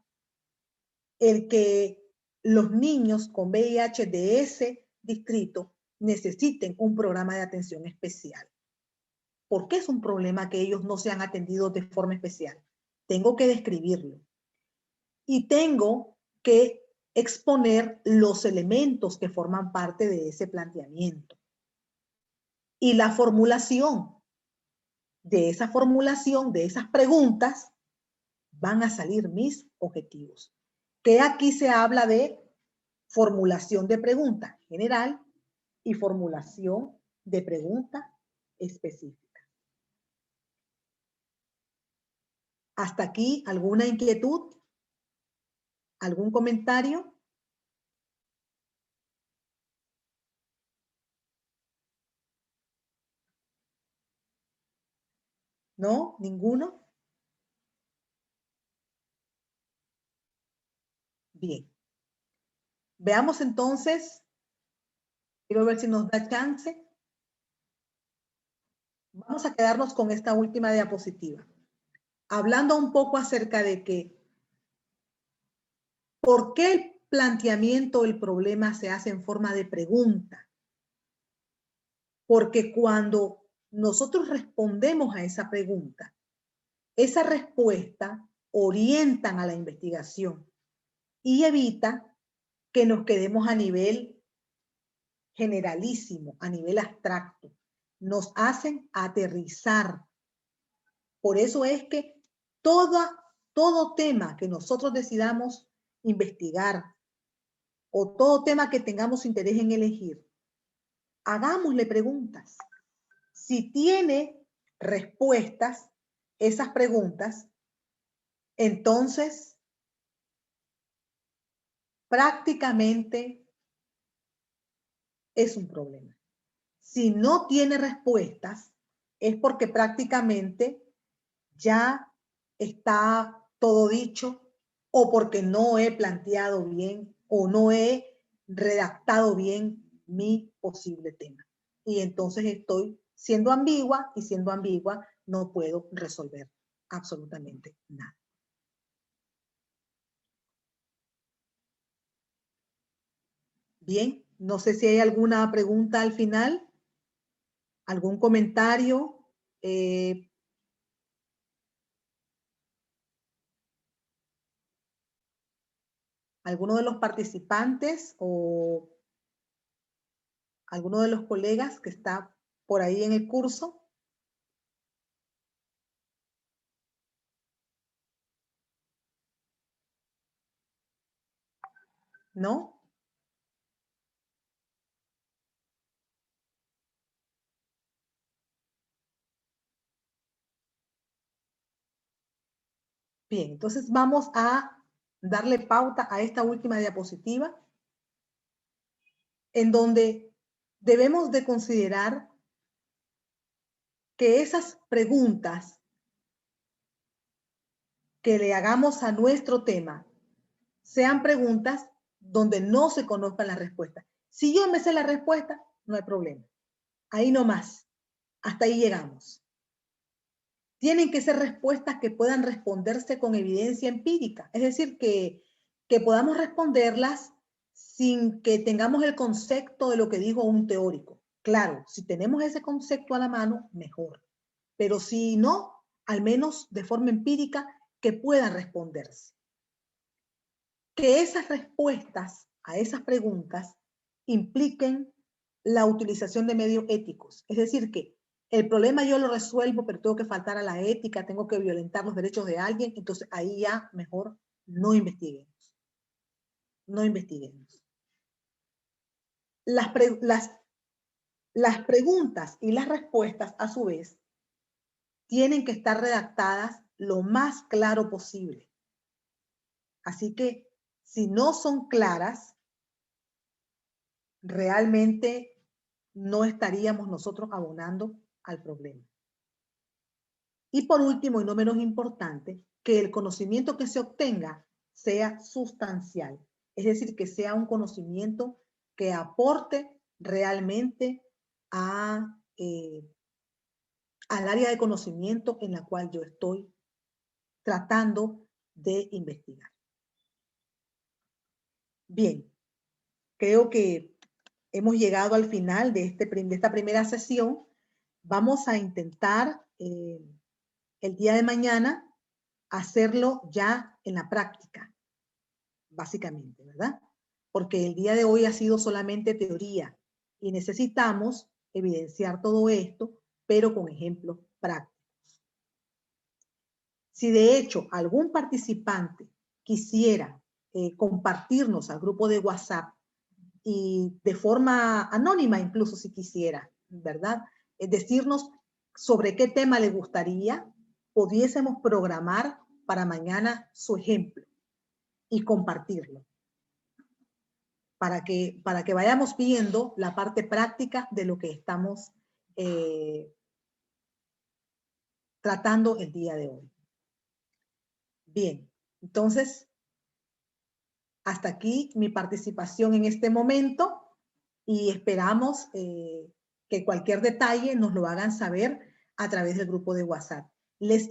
el que los niños con VIH de ese distrito necesiten un programa de atención especial? ¿Por qué es un problema que ellos no sean atendidos de forma especial? Tengo que describirlo. Y tengo que exponer los elementos que forman parte de ese planteamiento. Y la formulación de esa formulación, de esas preguntas, van a salir mis objetivos. Que aquí se habla de formulación de pregunta general y formulación de pregunta específica. ¿Hasta aquí alguna inquietud? ¿Algún comentario? ¿No? ¿Ninguno? Bien. Veamos entonces, quiero ver si nos da chance. Vamos a quedarnos con esta última diapositiva, hablando un poco acerca de que, ¿por qué el planteamiento del problema se hace en forma de pregunta? Porque cuando nosotros respondemos a esa pregunta, esa respuesta orientan a la investigación y evita que nos quedemos a nivel generalísimo, a nivel abstracto. Nos hacen aterrizar. Por eso es que todo tema que nosotros decidamos investigar o todo tema que tengamos interés en elegir, hagámosle preguntas. Si tiene respuestas, esas preguntas, entonces prácticamente es un problema. Si no tiene respuestas, es porque prácticamente ya está todo dicho o porque no he planteado bien o no he redactado bien mi posible tema. Y entonces estoy siendo ambigua y siendo ambigua no puedo resolver absolutamente nada. Bien, no sé si hay alguna pregunta al final, algún comentario. ¿Alguno de los participantes o alguno de los colegas que está por ahí en el curso? ¿No? Bien, entonces vamos a darle pauta a esta última diapositiva, en donde debemos de considerar que esas preguntas que le hagamos a nuestro tema sean preguntas donde no se conozcan las respuestas. Si yo me sé la respuesta, no hay problema. Ahí no más. Hasta ahí llegamos. Tienen que ser respuestas que puedan responderse con evidencia empírica. Es decir, que que podamos responderlas sin que tengamos el concepto de lo que dijo un teórico. Claro, si tenemos ese concepto a la mano, mejor. Pero si no, al menos de forma empírica, que puedan responderse. Que esas respuestas a esas preguntas impliquen la utilización de medios éticos. Es decir, que el problema yo lo resuelvo, pero tengo que faltar a la ética, tengo que violentar los derechos de alguien, entonces ahí ya mejor no investiguemos. No investiguemos. Las preguntas y las respuestas, a su vez, tienen que estar redactadas lo más claro posible. Así que, si no son claras, realmente no estaríamos nosotros abonando al problema. Y por último, y no menos importante, que el conocimiento que se obtenga sea sustancial. Es decir, que sea un conocimiento que aporte realmente al área de conocimiento en la cual yo estoy tratando de investigar. Bien, creo que hemos llegado al final de esta primera sesión. Vamos a intentar el día de mañana hacerlo ya en la práctica, básicamente, ¿verdad? Porque el día de hoy ha sido solamente teoría y necesitamos evidenciar todo esto, pero con ejemplos prácticos. Si de hecho algún participante quisiera compartirnos al grupo de WhatsApp y de forma anónima incluso si quisiera, ¿verdad? Decirnos sobre qué tema le gustaría, pudiésemos programar para mañana su ejemplo y compartirlo. Para que vayamos viendo la parte práctica de lo que estamos tratando el día de hoy. Bien, entonces, hasta aquí mi participación en este momento y esperamos que cualquier detalle nos lo hagan saber a través del grupo de WhatsApp. Les